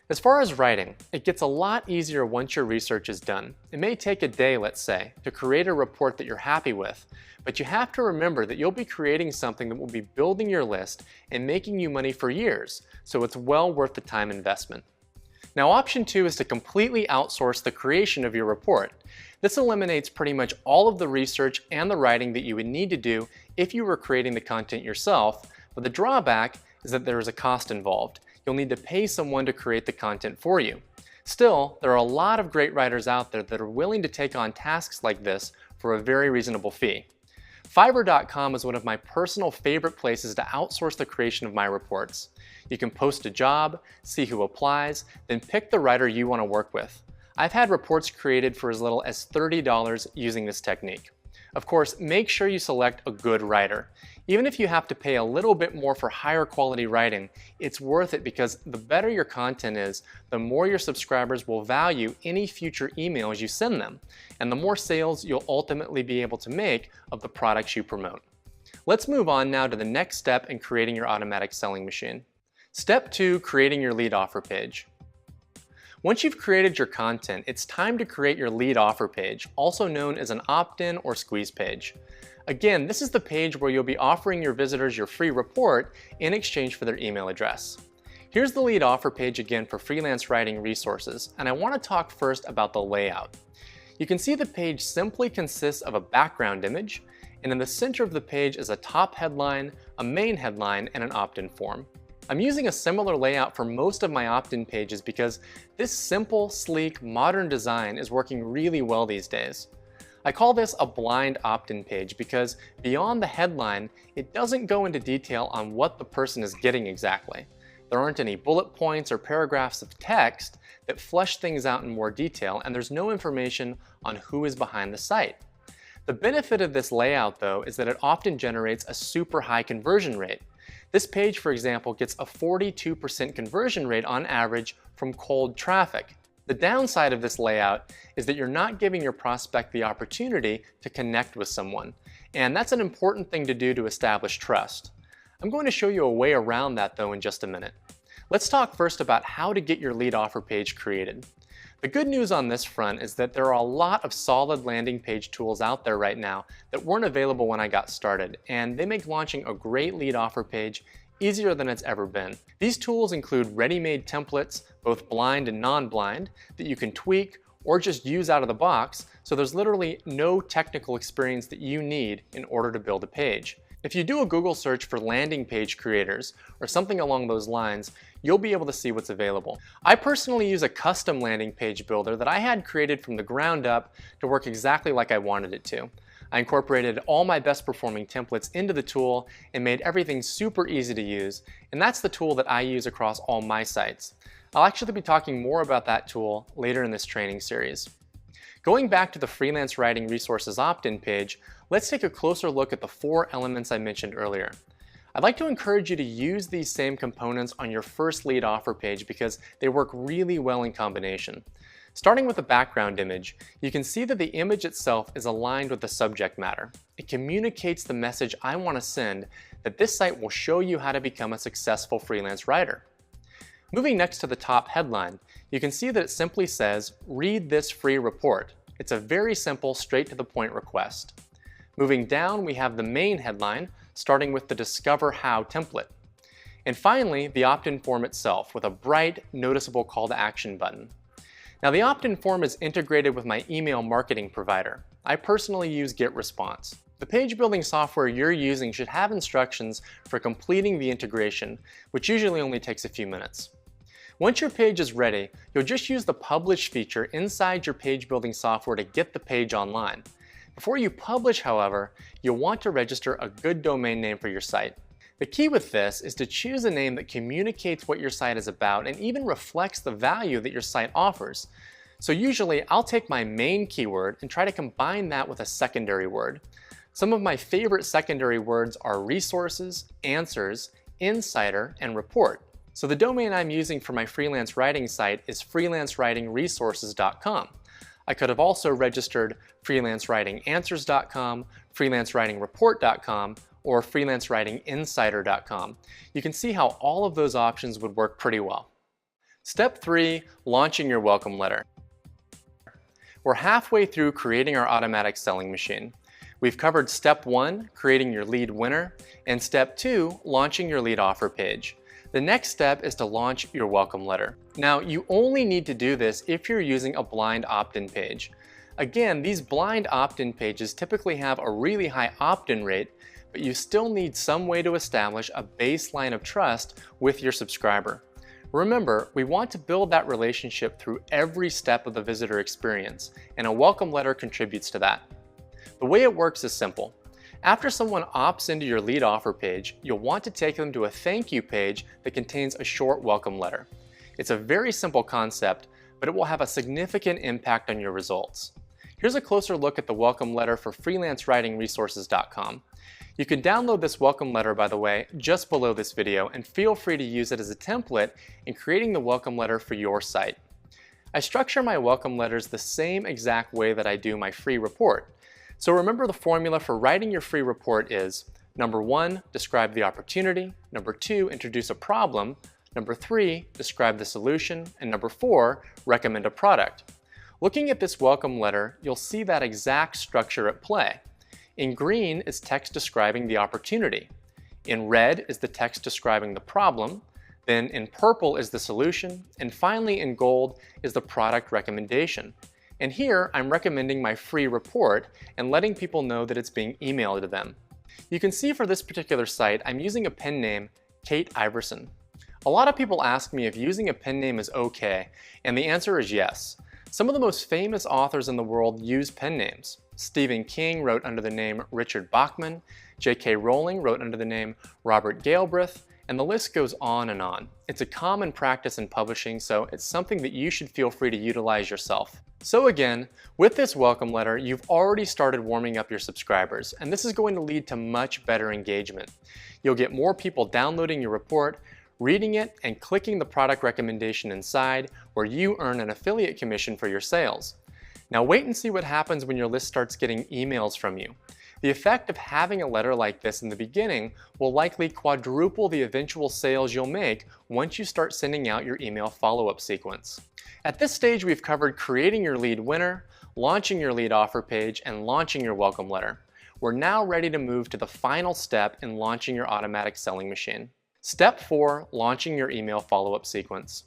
As far as writing, it gets a lot easier once your research is done. It may take a day, let's say, to create a report that you're happy with, but you have to remember that you'll be creating something that will be building your list and making you money for years, so it's well worth the time investment. Now, option 2 is to completely outsource the creation of your report. This eliminates pretty much all of the research and the writing that you would need to do if you were creating the content yourself, but the drawback is that there is a cost involved. You'll need to pay someone to create the content for you. Still, there are a lot of great writers out there that are willing to take on tasks like this for a very reasonable fee. Fiverr.com is one of my personal favorite places to outsource the creation of my reports. You can post a job, see who applies, then pick the writer you want to work with. I've had reports created for as little as $30 using this technique. Of course, make sure you select a good writer. Even if you have to pay a little bit more for higher quality writing, it's worth it, because the better your content is, the more your subscribers will value any future emails you send them, and the more sales you'll ultimately be able to make of the products you promote. Let's move on now to the next step in creating your automatic selling machine. Step 2, creating your lead offer page. Once you've created your content, it's time to create your lead offer page, also known as an opt-in or squeeze page. Again, this is the page where you'll be offering your visitors your free report in exchange for their email address. Here's the lead offer page again for freelance writing resources, and I want to talk first about the layout. You can see the page simply consists of a background image, and in the center of the page is a top headline, a main headline, and an opt-in form. I'm using a similar layout for most of my opt-in pages because this simple, sleek, modern design is working really well these days. I call this a blind opt-in page because beyond the headline, it doesn't go into detail on what the person is getting exactly. There aren't any bullet points or paragraphs of text that flesh things out in more detail, and there's no information on who is behind the site. The benefit of this layout, though, is that it often generates a super high conversion rate. This page, for example, gets a 42% conversion rate on average from cold traffic. The downside of this layout is that you're not giving your prospect the opportunity to connect with someone, and that's an important thing to do to establish trust. I'm going to show you a way around that though in just a minute. Let's talk first about how to get your lead offer page created. The good news on this front is that there are a lot of solid landing page tools out there right now that weren't available when I got started, and they make launching a great lead offer page easier than it's ever been. These tools include ready-made templates, both blind and non-blind, that you can tweak or just use out of the box, so there's literally no technical experience that you need in order to build a page. If you do a Google search for landing page creators or something along those lines, you'll be able to see what's available. I personally use a custom landing page builder that I had created from the ground up to work exactly like I wanted it to. I incorporated all my best performing templates into the tool and made everything super easy to use, and that's the tool that I use across all my sites. I'll actually be talking more about that tool later in this training series. Going back to the Freelance Writing Resources opt-in page, let's take a closer look at the 4 elements I mentioned earlier. I'd like to encourage you to use these same components on your first lead offer page because they work really well in combination. Starting with the background image, you can see that the image itself is aligned with the subject matter. It communicates the message I want to send, that this site will show you how to become a successful freelance writer. Moving next to the top headline, you can see that it simply says, "Read this free report." It's a very simple, straight to the point request. Moving down, we have the main headline, starting with the Discover How template. And finally, the opt-in form itself with a bright, noticeable call to action button. Now the opt-in form is integrated with my email marketing provider. I personally use GetResponse. The page building software you're using should have instructions for completing the integration, which usually only takes a few minutes. Once your page is ready, you'll just use the Publish feature inside your page building software to get the page online. Before you publish, however, you'll want to register a good domain name for your site. The key with this is to choose a name that communicates what your site is about and even reflects the value that your site offers. So usually I'll take my main keyword and try to combine that with a secondary word. Some of my favorite secondary words are resources, answers, insider, and report. So the domain I'm using for my freelance writing site is freelancewritingresources.com. I could have also registered freelancewritinganswers.com, freelancewritingreport.com, or freelancewritinginsider.com. You can see how all of those options would work pretty well. Step 3, launching your welcome letter. We're halfway through creating our automatic selling machine. We've covered step 1, creating your lead winner, and step 2, launching your lead offer page. The next step is to launch your welcome letter. Now, you only need to do this if you're using a blind opt-in page. Again, these blind opt-in pages typically have a really high opt-in rate, but you still need some way to establish a baseline of trust with your subscriber. Remember, we want to build that relationship through every step of the visitor experience, and a welcome letter contributes to that. The way it works is simple. After someone opts into your lead offer page, you'll want to take them to a thank you page that contains a short welcome letter. It's a very simple concept, but it will have a significant impact on your results. Here's a closer look at the welcome letter for freelancewritingresources.com. You can download this welcome letter, by the way, just below this video, and feel free to use it as a template in creating the welcome letter for your site. I structure my welcome letters the same exact way that I do my free report. So remember, the formula for writing your free report is: number 1, describe the opportunity; number 2, introduce a problem; number 3, describe the solution; and number 4, recommend a product. Looking at this welcome letter, you'll see that exact structure at play. In green is text describing the opportunity. In red is the text describing the problem. Then in purple is the solution. And finally in gold is the product recommendation. And here I'm recommending my free report and letting people know that it's being emailed to them. You can see for this particular site, I'm using a pen name, Kate Iverson. A lot of people ask me if using a pen name is okay, and the answer is yes. Some of the most famous authors in the world use pen names. Stephen King wrote under the name Richard Bachman, J.K. Rowling wrote under the name Robert Galbraith, and the list goes on and on. It's a common practice in publishing, so it's something that you should feel free to utilize yourself. So again, with this welcome letter, you've already started warming up your subscribers, and this is going to lead to much better engagement. You'll get more people downloading your report, reading it, and clicking the product recommendation inside, where you earn an affiliate commission for your sales. Now wait and see what happens when your list starts getting emails from you. The effect of having a letter like this in the beginning will likely quadruple the eventual sales you'll make once you start sending out your email follow-up sequence. At this stage, we've covered creating your lead winner, launching your lead offer page, and launching your welcome letter. We're now ready to move to the final step in launching your automatic selling machine. Step 4, launching your email follow-up sequence.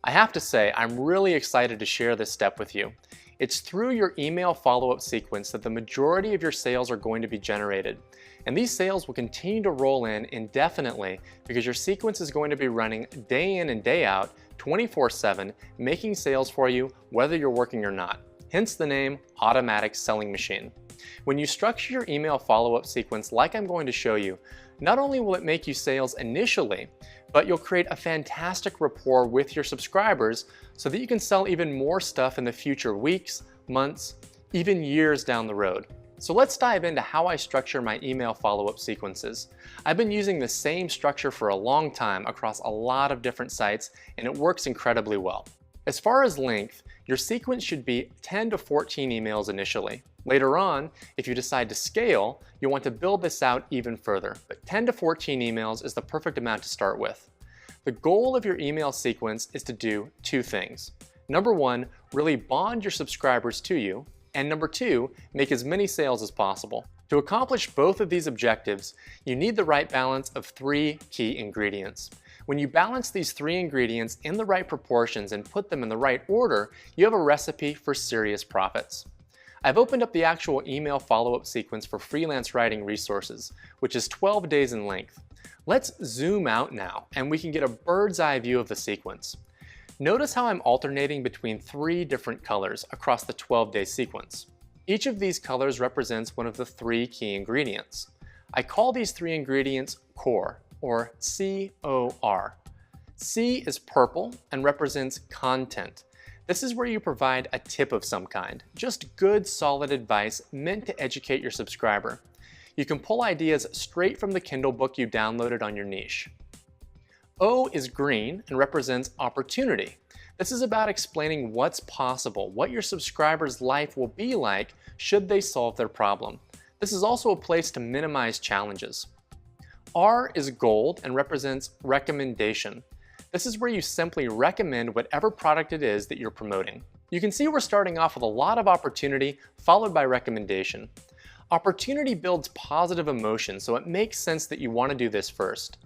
I have to say, I'm really excited to share this step with you. It's through your email follow-up sequence that the majority of your sales are going to be generated. And these sales will continue to roll in indefinitely because your sequence is going to be running day in and day out, 24/7, making sales for you whether you're working or not. Hence the name Automatic Selling Machine. When you structure your email follow-up sequence like I'm going to show you, not only will it make you sales initially, but you'll create a fantastic rapport with your subscribers so that you can sell even more stuff in the future weeks, months, even years down the road. So let's dive into how I structure my email follow-up sequences. I've been using the same structure for a long time across a lot of different sites, and it works incredibly well. As far as length, your sequence should be 10 to 14 emails initially. Later on, if you decide to scale, you'll want to build this out even further, but 10 to 14 emails is the perfect amount to start with. The goal of your email sequence is to do two things. Number 1, really bond your subscribers to you, and number 2, make as many sales as possible. To accomplish both of these objectives, you need the right balance of 3 key ingredients. When you balance these 3 ingredients in the right proportions and put them in the right order, you have a recipe for serious profits. I've opened up the actual email follow-up sequence for freelance writing resources, which is 12 days in length. Let's zoom out now, and we can get a bird's eye view of the sequence. Notice how I'm alternating between 3 different colors across the 12-day sequence. Each of these colors represents one of the 3 key ingredients. I call these 3 ingredients core, or C-O-R. C is purple and represents content. This is where you provide a tip of some kind, just good, solid advice meant to educate your subscriber. You can pull ideas straight from the Kindle book you downloaded on your niche. O is green and represents opportunity. This is about explaining what's possible, what your subscriber's life will be like should they solve their problem. This is also a place to minimize challenges. R is gold and represents recommendation. This is where you simply recommend whatever product it is that you're promoting. You can see we're starting off with a lot of opportunity followed by recommendation. Opportunity builds positive emotion, so it makes sense that you want to do this first.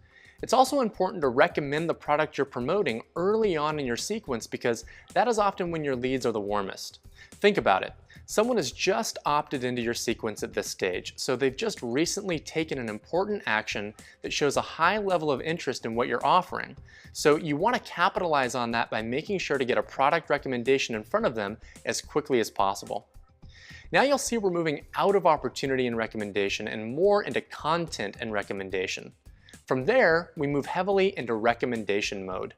It's also important to recommend the product you're promoting early on in your sequence because that is often when your leads are the warmest. Think about it. Someone has just opted into your sequence at this stage, so they've just recently taken an important action that shows a high level of interest in what you're offering. So you want to capitalize on that by making sure to get a product recommendation in front of them as quickly as possible. Now you'll see we're moving out of opportunity and recommendation and more into content and recommendation. From there, we move heavily into recommendation mode.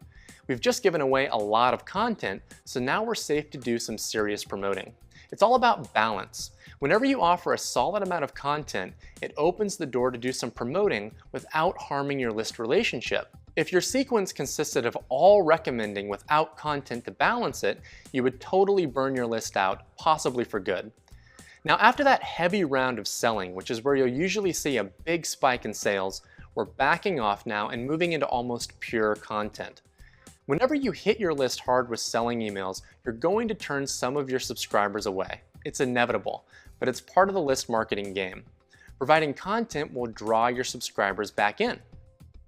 We've just given away a lot of content, so now we're safe to do some serious promoting. It's all about balance. Whenever you offer a solid amount of content, it opens the door to do some promoting without harming your list relationship. If your sequence consisted of all recommending without content to balance it, you would totally burn your list out, possibly for good. Now, after that heavy round of selling, which is where you'll usually see a big spike in sales, we're backing off now and moving into almost pure content. Whenever you hit your list hard with selling emails, you're going to turn some of your subscribers away. It's inevitable, but it's part of the list marketing game. Providing content will draw your subscribers back in.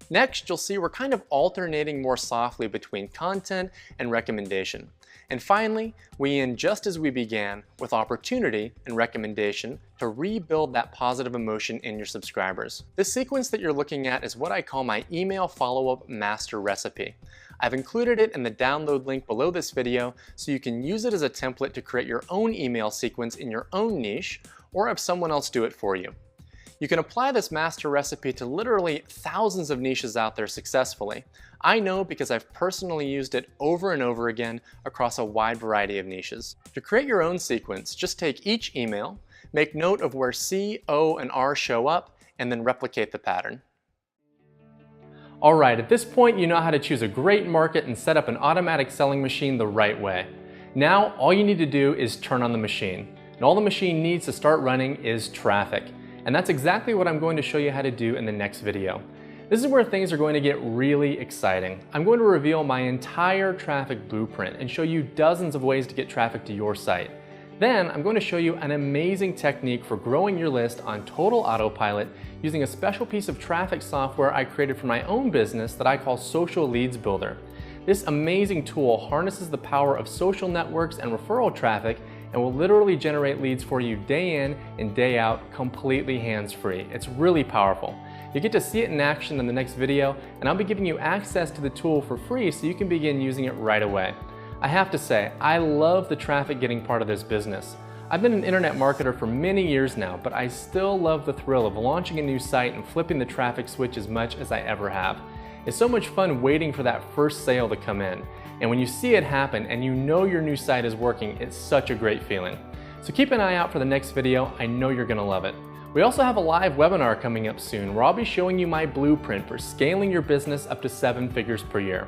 Next, you'll see we're kind of alternating more softly between content and recommendation. And finally, we end just as we began with opportunity and recommendation to rebuild that positive emotion in your subscribers. This sequence that you're looking at is what I call my email follow-up master recipe. I've included it in the download link below this video so you can use it as a template to create your own email sequence in your own niche or have someone else do it for you. You can apply this master recipe to literally thousands of niches out there successfully. I know because I've personally used it over and over again across a wide variety of niches. To create your own sequence, just take each email, make note of where C, O, and R show up, and then replicate the pattern. Alright, at this point you know how to choose a great market and set up an automatic selling machine the right way. Now all you need to do is turn on the machine. and all the machine needs to start running is traffic. And that's exactly what I'm going to show you how to do in the next video. This is where things are going to get really exciting. I'm going to reveal my entire traffic blueprint and show you dozens of ways to get traffic to your site. Then I'm going to show you an amazing technique for growing your list on total autopilot using a special piece of traffic software I created for my own business that I call Social Leads Builder. This amazing tool harnesses the power of social networks and referral traffic and will literally generate leads for you day in and day out, completely hands-free. It's really powerful. You get to see it in action in the next video, and I'll be giving you access to the tool for free so you can begin using it right away. I have to say, I love the traffic getting part of this business. I've been an internet marketer for many years now, but I still love the thrill of launching a new site and flipping the traffic switch as much as I ever have. It's so much fun waiting for that first sale to come in. And when you see it happen and you know your new site is working, it's such a great feeling. So keep an eye out for the next video. I know you're gonna love it. We also have a live webinar coming up soon where I'll be showing you my blueprint for scaling your business up to 7 figures per year.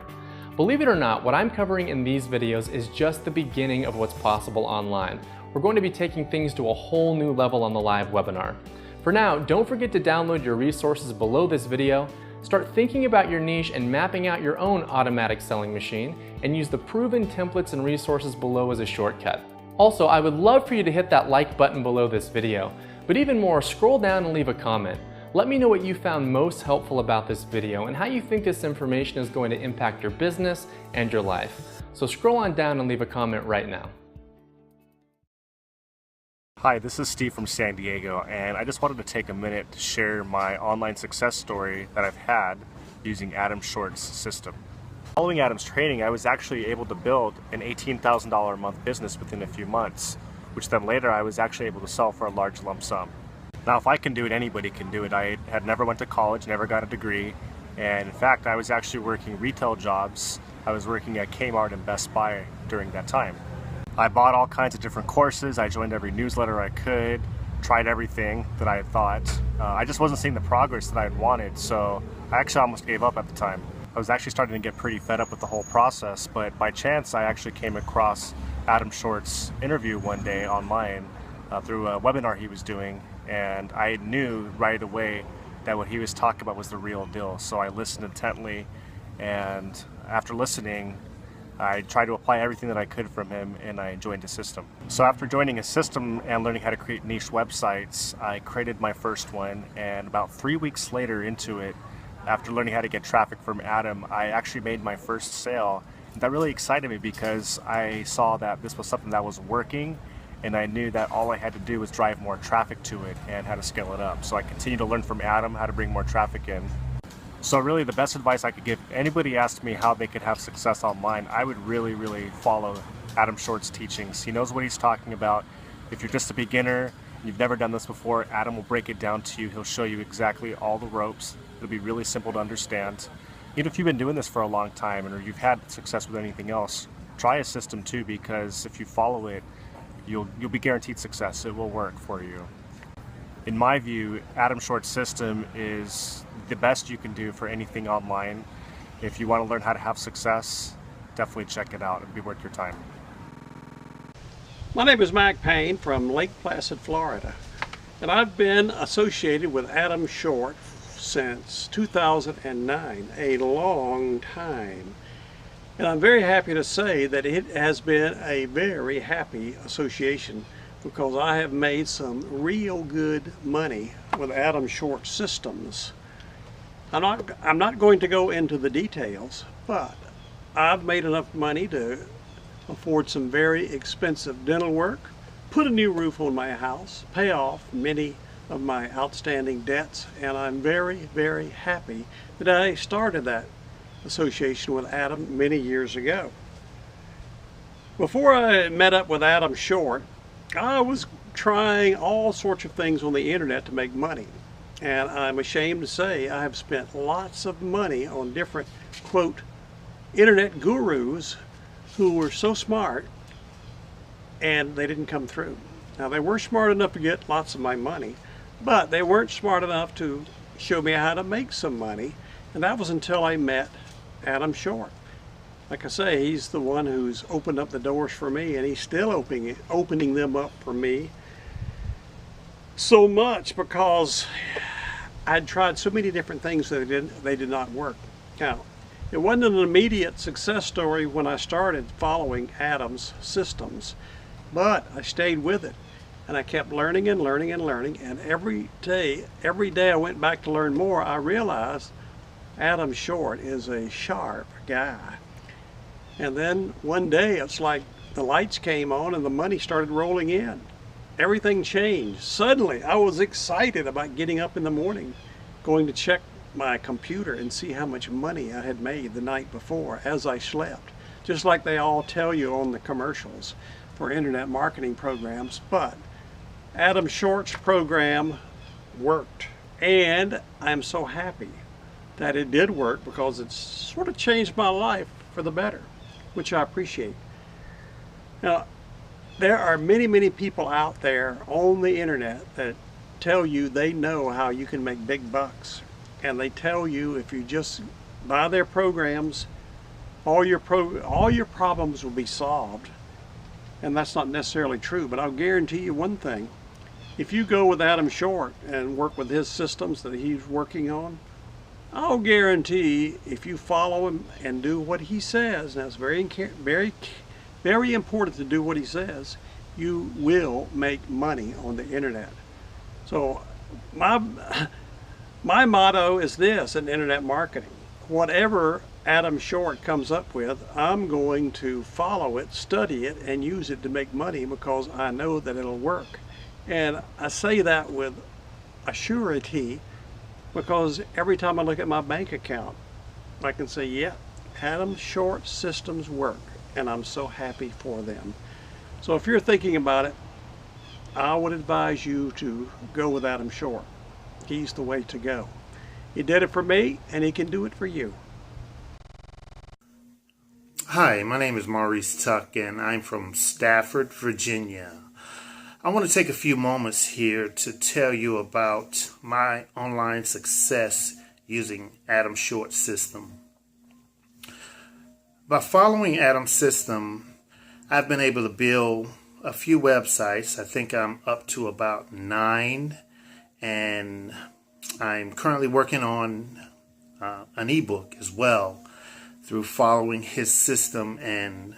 Believe it or not, what I'm covering in these videos is just the beginning of what's possible online. We're going to be taking things to a whole new level on the live webinar. For now, don't forget to download your resources below this video, start thinking about your niche and mapping out your own automatic selling machine, and use the proven templates and resources below as a shortcut. Also, I would love for you to hit that like button below this video, but even more, scroll down and leave a comment. Let me know what you found most helpful about this video and how you think this information is going to impact your business and your life. So scroll on down and leave a comment right now. Hi, this is Steve from San Diego, and I just wanted to take a minute to share my online success story that I've had using Adam Short's system. Following Adam's training, I was actually able to build an $18,000 a month business within a few months, which then later I was actually able to sell for a large lump sum. Now, if I can do it, anybody can do it. I had never went to college, never got a degree, and in fact, I was actually working retail jobs. I was working at Kmart and Best Buy during that time. I bought all kinds of different courses. I joined every newsletter I could, tried everything that I had thought. I just wasn't seeing the progress that I had wanted, so I actually almost gave up at the time. I was actually starting to get pretty fed up with the whole process, but by chance I actually came across Adam Short's interview one day online through a webinar he was doing, and I knew right away that what he was talking about was the real deal. So I listened intently, and after listening, I tried to apply everything that I could from him, and I joined his system. So after joining his system and learning how to create niche websites, I created my first one, and about 3 weeks later into it, after learning how to get traffic from Adam, I actually made my first sale. That really excited me because I saw that this was something that was working, and I knew that all I had to do was drive more traffic to it and how to scale it up. So I continued to learn from Adam how to bring more traffic in. So really the best advice I could give, anybody asked me how they could have success online, I would really follow Adam Short's teachings. He knows what he's talking about. If you're just a beginner, you've never done this before, Adam will break it down to you. He'll show you exactly all the ropes. It'll be really simple to understand. Even if you've been doing this for a long time or you've had success with anything else, try a system too, because if you follow it, you'll be guaranteed success. It will work for you. In my view, Adam Short's system is the best you can do for anything online. If you want to learn how to have success, definitely check it out. It'll be worth your time. My name is Mike Payne from Lake Placid, Florida, and I've been associated with Adam Short since 2009, a long time. And I'm very happy to say that it has been a very happy association because I have made some real good money with Adam Short systems. I'm not going to go into the details, but I've made enough money to afford some very expensive dental work, put a new roof on my house, pay off many of my outstanding debts, and I'm very happy that I started that association with Adam many years ago. Before I met up with Adam Short, I was trying all sorts of things on the internet to make money, and I'm ashamed to say I have spent lots of money on different, quote, internet gurus who were so smart and they didn't come through. Now, they were smart enough to get lots of my money, but they weren't smart enough to show me how to make some money, and that was until I met Adam Short. Like I say, he's the one who's opened up the doors for me, and he's still opening them up for me. so much because I'd tried so many different things that they did not work. Now, it wasn't an immediate success story when I started following Adam's systems, but I stayed with it. And I kept learning and learning and learning, and every day I went back to learn more, I realized Adam Short is a sharp guy. And then one day it's like the lights came on and the money started rolling in. Everything changed. Suddenly I was excited about getting up in the morning, going to check my computer and see how much money I had made the night before as I slept. Just like they all tell you on the commercials for internet marketing programs. But Adam Short's program worked, and I'm so happy that it did work because it's sort of changed my life for the better, which I appreciate. Now, there are many people out there on the internet that tell you they know how you can make big bucks, and they tell you if you just buy their programs, all your problems will be solved. And that's not necessarily true, but I'll guarantee you one thing. If you go with Adam Short and work with his systems that he's working on, I'll guarantee if you follow him and do what he says, and it's very important to do what he says, you will make money on the internet. So my motto is this in internet marketing: whatever Adam Short comes up with, I'm going to follow it, study it, and use it to make money because I know that it'll work. And I say that with a surety because every time I look at my bank account, I can say, yeah, Adam Short systems work, and I'm so happy for them. So if you're thinking about it, I would advise you to go with Adam Short. He's the way to go. He did it for me, and he can do it for you. Hi, my name is Maurice Tuck, and I'm from Stafford, Virginia. I want to take a few moments here to tell you about my online success using Adam's Short system. By following Adam's system, I've been able to build a few websites. I think I'm up to about 9, and I'm currently working on an ebook as well through following his system and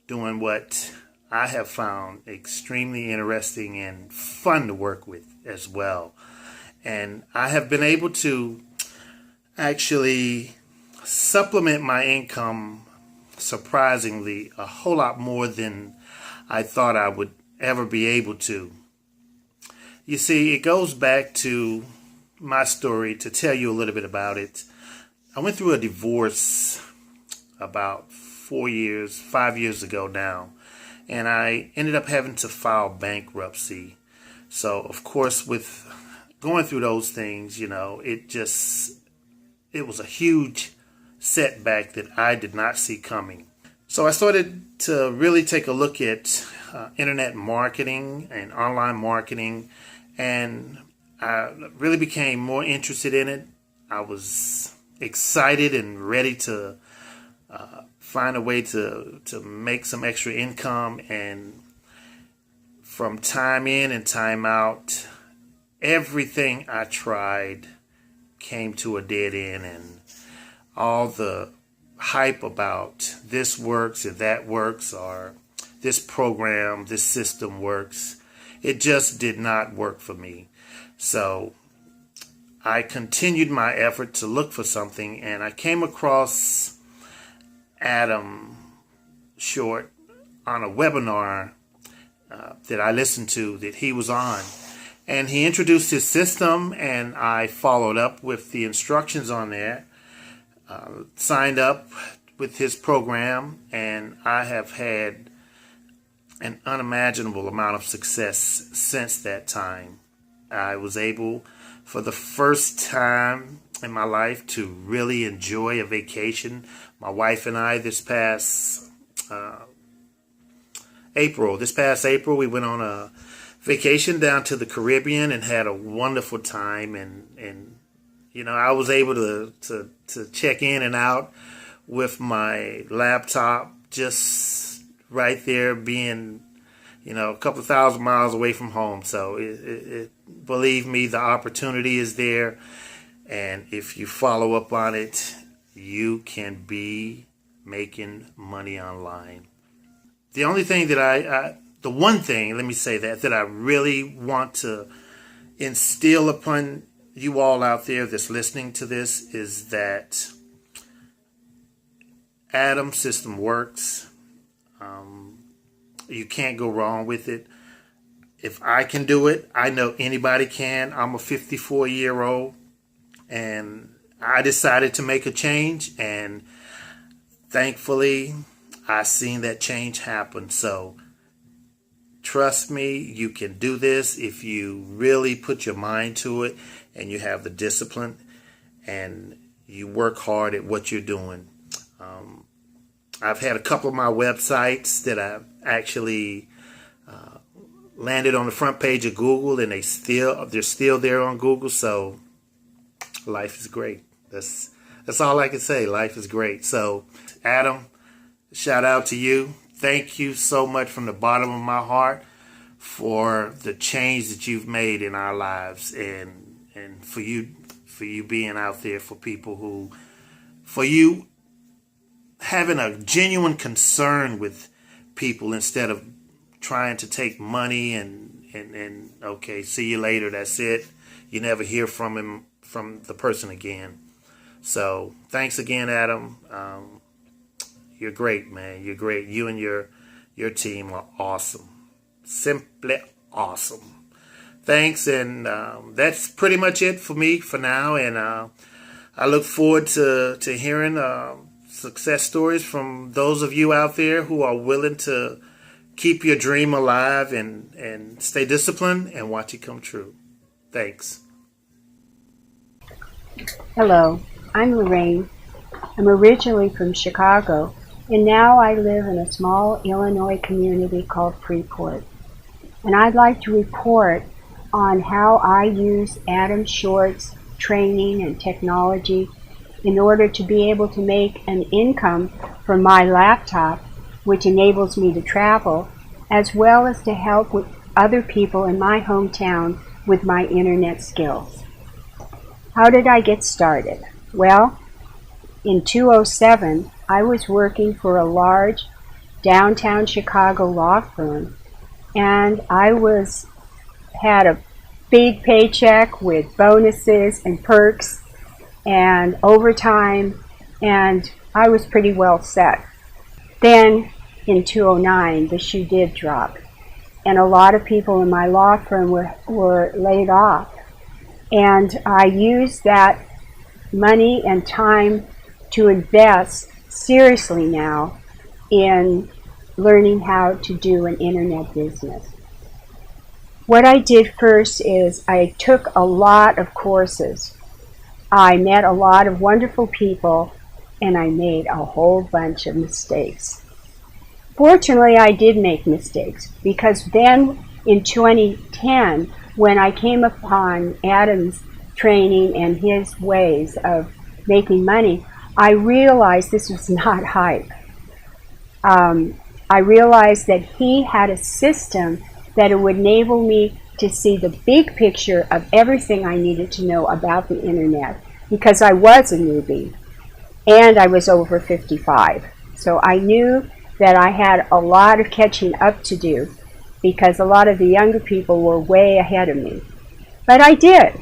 doing what I have found extremely interesting and fun to work with as well. And I have been able to actually supplement my income surprisingly a whole lot more than I thought I would ever be able to. You see, it goes back to my story to tell you a little bit about it. I went through a divorce about 5 years ago now. And I ended up having to file bankruptcy. So, of course, with going through those things, it was a huge setback that I did not see coming. So I started to really take a look at internet marketing and online marketing, and I really became more interested in it. I was excited and ready to find a way to make some extra income, and from time in and time out, everything I tried came to a dead end, and all the hype about this works and that works, or this program, this system works, it just did not work for me. So I continued my effort to look for something, and I came across Adam Short on a webinar that I listened to that he was on, and he introduced his system, and I followed up with the instructions on there, signed up with his program, and I have had an unimaginable amount of success since that time. I was able for the first time in my life to really enjoy a vacation. My wife and I this past April, we went on a vacation down to the Caribbean and had a wonderful time, and I was able to check in and out with my laptop just right there, being a couple of thousand miles away from home. So believe me, the opportunity is there. And if you follow up on it, you can be making money online. The only thing that the one thing, let me say that I really want to instill upon you all out there that's listening to this is that Adam's system works. You can't go wrong with it. If I can do it, I know anybody can. I'm a 54-year-old, and I decided to make a change, and thankfully, I seen that change happen. So trust me, you can do this if you really put your mind to it and you have the discipline and you work hard at what you're doing. I've had a couple of my websites that I've actually landed on the front page of Google, and they're still there on Google. So life is great. That's all I can say. Life is great. So Adam, shout out to you. Thank you so much from the bottom of my heart for the change that you've made in our lives, and for you being out there for people for you having a genuine concern with people instead of trying to take money and okay, see you later, that's it. You never hear from the person again. So thanks again, Adam. You're great, man. You're great. You and your team are awesome. Simply awesome. Thanks, and that's pretty much it for me for now. And I look forward to hearing success stories from those of you out there who are willing to keep your dream alive and stay disciplined and watch it come true. Thanks. Hello, I'm Lorraine. I'm originally from Chicago, and now I live in a small Illinois community called Freeport. And I'd like to report on how I use Adam Short's training and technology in order to be able to make an income from my laptop, which enables me to travel, as well as to help with other people in my hometown with my internet skills. How did I get started? Well, in 2007, I was working for a large downtown Chicago law firm, and I had a big paycheck with bonuses and perks and overtime, and I was pretty well set. Then in 2009, the shoe did drop, and a lot of people in my law firm were laid off. And I used that money and time to invest seriously now in learning how to do an internet business. What I did first is I took a lot of courses. I met a lot of wonderful people, and I made a whole bunch of mistakes. Fortunately, I did make mistakes, because then in 2010, when I came upon Adam's training and his ways of making money, I realized this was not hype. I realized that he had a system that it would enable me to see the big picture of everything I needed to know about the internet, because I was a newbie and I was over 55. So I knew that I had a lot of catching up to do, because a lot of the younger people were way ahead of me. But I did.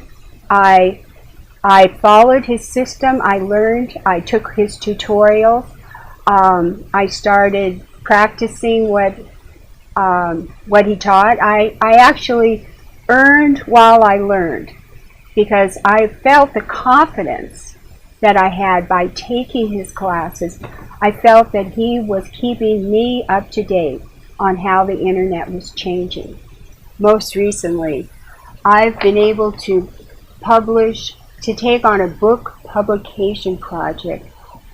I followed his system. I learned. I took his tutorials. I started practicing what he taught. I actually earned while I learned, because I felt the confidence that I had by taking his classes. I felt that he was keeping me up to date on how the internet was changing. Most recently, I've been able to take on a book publication project,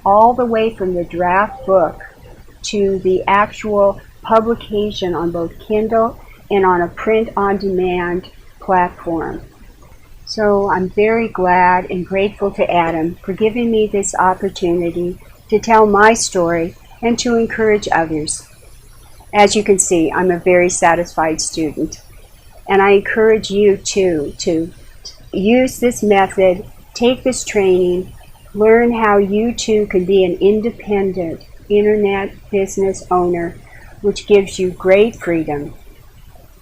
all the way from the draft book to the actual publication on both Kindle and on a print-on-demand platform. So I'm very glad and grateful to Adam for giving me this opportunity to tell my story and to encourage others. as you can see, I'm a very satisfied student. And I encourage you too to use this method, take this training, learn how you too can be an independent internet business owner, which gives you great freedom.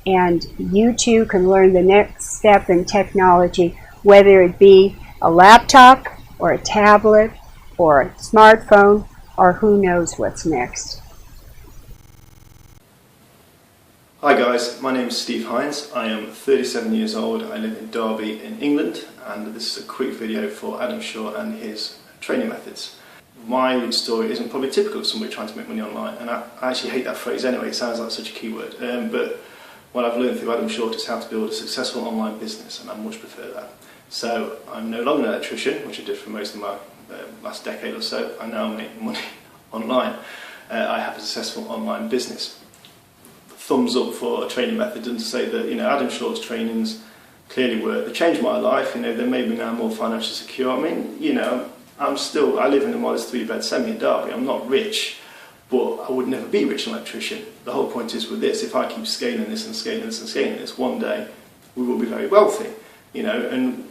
And you too can learn the next step in technology, whether it be a laptop or a tablet or a smartphone, or who knows what's next. Hi guys, my name is Steve Hines. I am 37 years old. I live in Derby in England, and this is a quick video for Adam Short and his training methods. My story isn't probably typical of somebody trying to make money online, and I actually hate that phrase anyway. It sounds like such a key word. But what I've learned through Adam Short is how to build a successful online business, and I much prefer that. So I'm no longer an electrician, which I did for most of my last decade or so. I now make money online. I have a successful online business. Thumbs up for a training method, and to say that, you know, Adam Short's trainings clearly work. They changed my life. You know, they made me now more financially secure. I mean, you know, I live in a modest 3-bed semi in Derby. I'm not rich, but I would never be rich an electrician. The whole point is with this, if I keep scaling this and scaling this and scaling this, one day we will be very wealthy, you know, and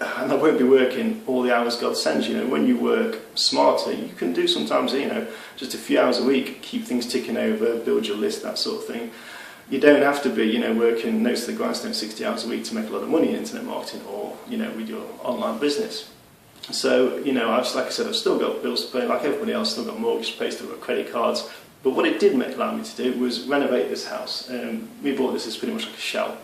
I won't be working all the hours God sends. You know, when you work smarter, you can do sometimes, you know, just a few hours a week, keep things ticking over, build your list, that sort of thing. You don't have to be, you know, working nose to the grindstone 60 hours a week to make a lot of money in internet marketing or, you know, with your online business. So, you know, like I said, I've still got bills to pay, like everybody else, still got mortgage to pay, still got credit cards. But what it did allow me to do was renovate this house. We bought this as pretty much like a shell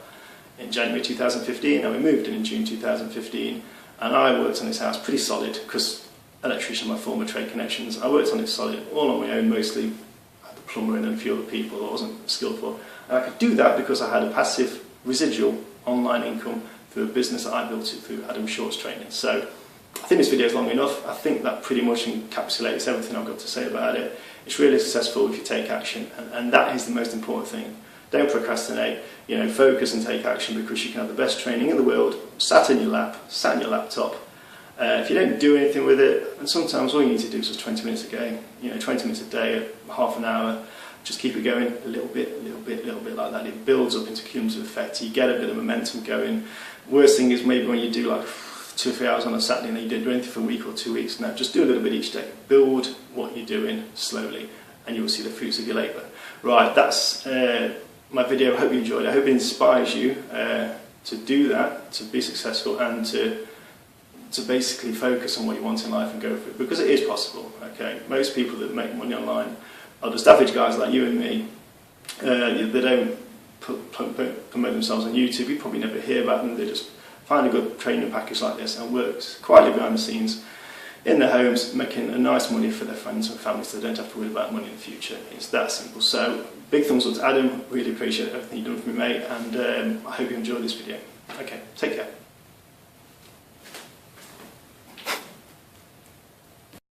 in January 2015, and we moved in June 2015, and I worked on this house pretty solid, because electrician, my former trade connections, I worked on it solid, all on my own mostly. I had the plumber and a few other people I wasn't skilled for, and I could do that because I had a passive residual online income through a business that I built it through Adam Short's training. So I think this video is long enough. I think that pretty much encapsulates everything I've got to say about it. It's really successful if you take action, and that is the most important thing. Don't procrastinate, you know, focus and take action, because you can have the best training in the world sat in your lap, sat in your laptop. If you don't do anything with it, and sometimes all you need to do is just 20 minutes a day, you know, 20 minutes a day, half an hour, just keep it going a little bit like that. It builds up into cumulative effect. You get a bit of momentum going. Worst thing is maybe when you do like 2 or 3 hours on a Saturday and you don't do anything for a week or 2 weeks. No, just do a little bit each day. Build what you're doing slowly, and you will see the fruits of your labour. Right, that's my video. I hope you enjoyed it. I hope it inspires you to do that, to be successful, and to basically focus on what you want in life and go for it, because it is possible. Okay, most people that make money online are just average guys like you and me. They don't promote themselves on YouTube. You probably never hear about them. They just find a good training package like this and work quietly behind the scenes in their homes, making a nice money for their friends and family, so they don't have to worry about money in the future. It's that simple. So big thumbs up to Adam. Really appreciate everything you've done for me, mate, and I hope you enjoyed this video. Okay, take care.